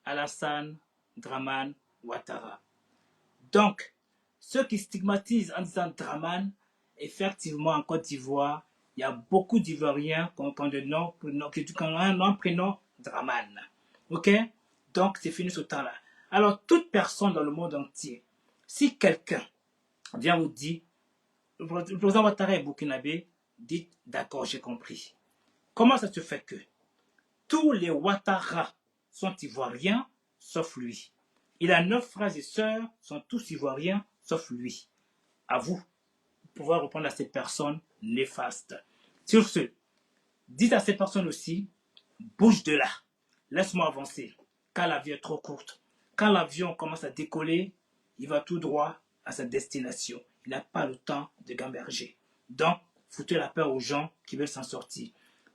Alassane Dramane Ouattara. Donc, ceux qui stigmatisent en disant Dramane, effectivement, en Côte d'Ivoire, il y a beaucoup d'Ivoiriens qui ont un prénom Dramane. Ok? Donc, c'est fini ce temps-là. Alors, toute personne dans le monde entier, si quelqu'un vient vous dire, le président Ouattara est burkinabé, dites, d'accord, j'ai compris. Comment ça se fait que tous les Ouattara sont ivoiriens, sauf lui? Il a 9 frères et sœurs, sont tous ivoiriens, sauf lui. À vous de pouvoir répondre à ces personnes néfastes. Sur ce, dites à ces personnes aussi, bouge de là, laisse-moi avancer, car la vie est trop courte. Quand l'avion commence à décoller, il va tout droit à sa destination. Il n'a pas le temps de gamberger. Donc, foutez la peur aux gens qui veulent s'en sortir.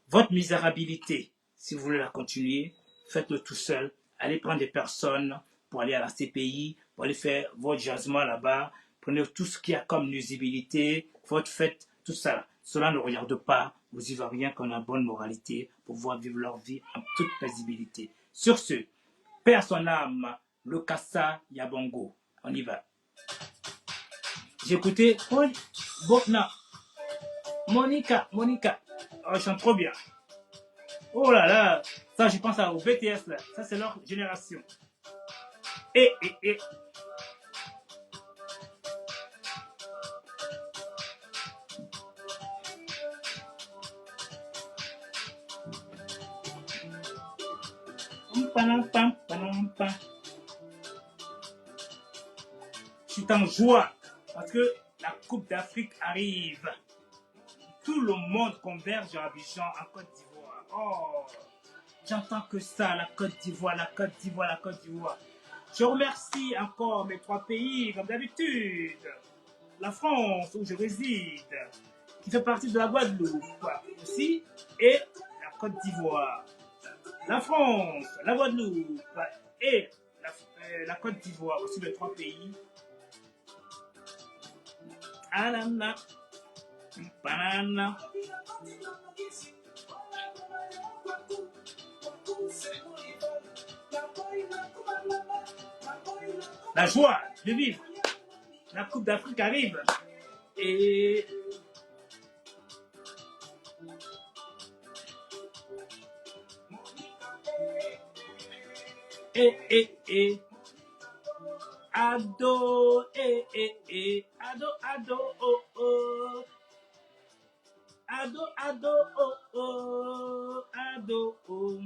Votre misérabilité, si vous voulez la continuer, faites-le tout seul. Allez prendre des personnes pour aller à la CPI, pour aller faire votre jasement là-bas. Prenez tout ce qu'il y a comme nuisibilité, votre fête, tout ça. Cela ne regarde pas aux Ivoiriens qui ont la bonne moralité pour pouvoir vivre leur vie en toute paisibilité. Sur ce, paix à son âme, le Kassa Yabongo. On y va. J'ai écouté Monica. Oh, ils chantent trop bien. Oh là là, ça je pense au BTS là. Ça c'est leur génération. Et. Je suis en joie parce que la Coupe d'Afrique arrive. Tout le monde converge à Abidjan, en Côte d'Ivoire. Oh, j'entends que ça, la Côte d'Ivoire. Je remercie encore mes 3 pays, comme d'habitude. La France, où je réside, qui fait partie de la Guadeloupe aussi, et la Côte d'Ivoire. La France, la Guadeloupe et la Côte d'Ivoire, aussi les 3 pays. Alana, banana. La joie de vivre. La Coupe d'Afrique arrive. Et ado, ado, oh, oh. Ado, oh, oh, ado, oh.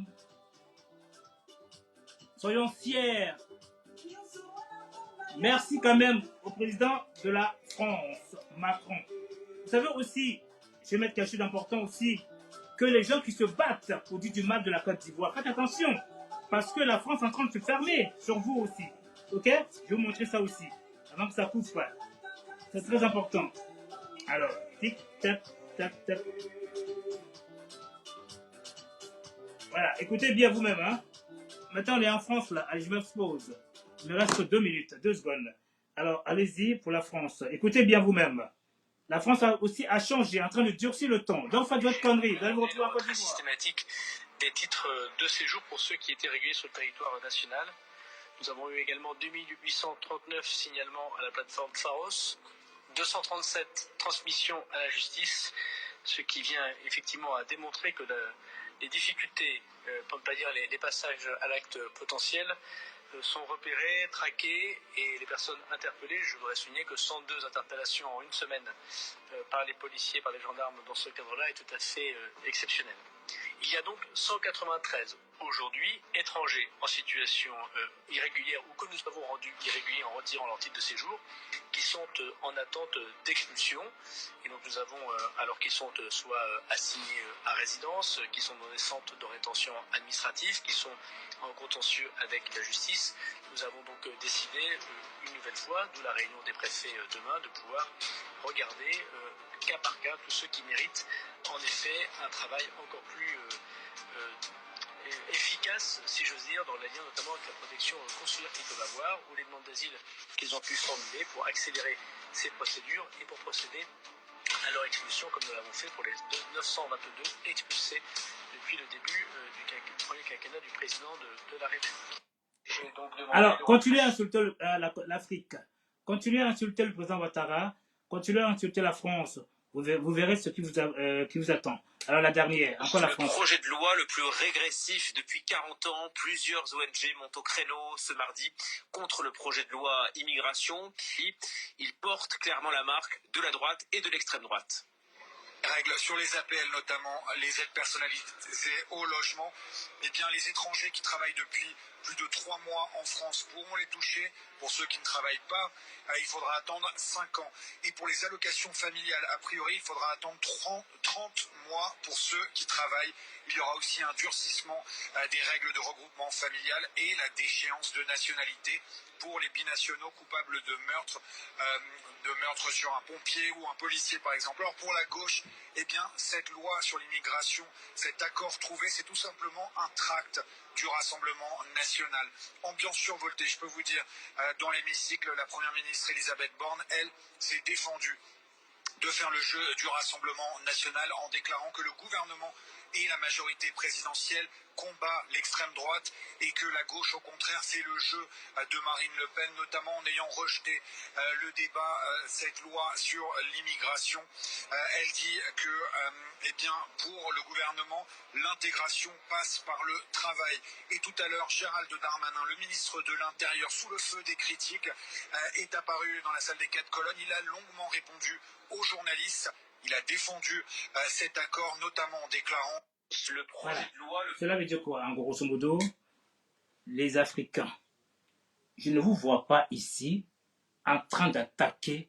Soyons fiers. Merci quand même au président de la France, Macron. Vous savez aussi, je vais mettre quelque chose d'important aussi, que les gens qui se battent pour dire du mal de la Côte d'Ivoire, faites attention, parce que la France est en train de se fermer sur vous aussi. Ok? Je vais vous montrer ça aussi, avant que ça coupe pas. C'est très important. Alors, tic, tac, tac, tac. Voilà, écoutez bien vous-même. Hein? Maintenant, on est en France, là. Allez, je m'expose. Il me reste 2 minutes, 2 secondes. Alors, allez-y pour la France. Écoutez bien vous-même. La France aussi a changé, en train de durcir le ton. Donc, faites votre connerie. Vous allez vous retrouver en Côte d'Ivoire. Systématique des titres de séjour pour ceux qui étaient réguliers sur le territoire national. Nous avons eu également 2839 signalements à la plateforme Pharos, 237 transmissions à la justice, ce qui vient effectivement à démontrer que les difficultés, pour ne pas dire les passages à l'acte potentiel, sont repérés, traqués, et les personnes interpellées, je voudrais souligner que 102 interpellations en une semaine par les policiers, par les gendarmes dans ce cadre-là est tout à fait exceptionnel. Il y a donc 193 aujourd'hui étrangers en situation irrégulière ou que nous avons rendus irréguliers en retirant leur titre de séjour, qui sont en attente d'expulsion. Et donc nous avons, alors qu'ils sont soit assignés à résidence, qui sont dans des centres de rétention administrative, qui sont en contentieux avec la justice, nous avons donc décidé une nouvelle fois, d'où la réunion des préfets demain, de pouvoir regarder cas par cas tous ceux qui méritent en effet un travail encore plus efficace, si j'ose dire, dans le lien notamment avec la protection consulaire qu'ils peuvent avoir ou les demandes d'asile qu'ils ont pu formuler pour accélérer ces procédures et pour procéder à leur expulsion comme nous l'avons fait pour les 922 expulsés depuis le début du premier quinquennat du président de la République. Alors, continuez à insulter l'Afrique, continuez à insulter le président Ouattara, continuez à insulter la France. Vous verrez ce qui vous attend. Alors la dernière, encore la France. Le projet de loi le plus régressif depuis 40 ans, plusieurs ONG montent au créneau ce mardi contre le projet de loi immigration qui, il porte clairement la marque de la droite et de l'extrême droite. Règles sur les APL, notamment les aides personnalisées au logement, eh bien les étrangers qui travaillent depuis plus de 3 mois en France pourront les toucher. Pour ceux qui ne travaillent pas, il faudra attendre 5 ans. Et pour les allocations familiales, a priori, il faudra attendre 30 mois pour ceux qui travaillent. Il y aura aussi un durcissement des règles de regroupement familial et la déchéance de nationalité pour les binationaux coupables de meurtre sur un pompier ou un policier, par exemple. Alors pour la gauche, eh bien, cette loi sur l'immigration, cet accord trouvé, c'est tout simplement un tract du Rassemblement national. Ambiance survoltée, je peux vous dire, dans l'hémicycle, la première ministre Elisabeth Borne, elle, s'est défendue de faire le jeu du Rassemblement national en déclarant que le gouvernement et la majorité présidentielle combat l'extrême droite et que la gauche, au contraire, c'est le jeu de Marine Le Pen, notamment en ayant rejeté le débat, cette loi sur l'immigration. Elle dit que, eh bien, pour le gouvernement, l'intégration passe par le travail. Et tout à l'heure, Gérald Darmanin, le ministre de l'Intérieur, sous le feu des critiques, est apparu dans la salle des 4 colonnes. Il a longuement répondu aux journalistes. Il a défendu cet accord, notamment en déclarant le projet de loi... Cela veut dire quoi? En grosso modo, les Africains, je ne vous vois pas ici en train d'attaquer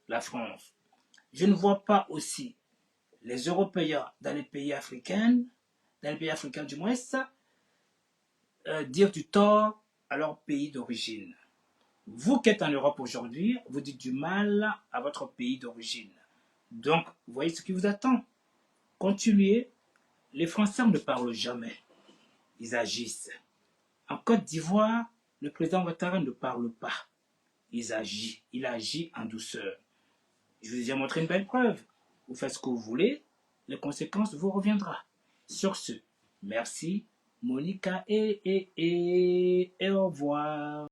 la France. Je ne vois pas aussi les Européens dans les pays africains, du moins, dire du tort à leur pays d'origine. Vous qui êtes en Europe aujourd'hui, vous dites du mal à votre pays d'origine. Donc, vous voyez ce qui vous attend. Continuez. Les Français ne parlent jamais. Ils agissent. En Côte d'Ivoire, le président Ouattara ne parle pas. Il agit en douceur. Je vous ai déjà montré une belle preuve. Vous faites ce que vous voulez, les conséquences vous reviendront. Sur ce, merci, Monica, et au revoir.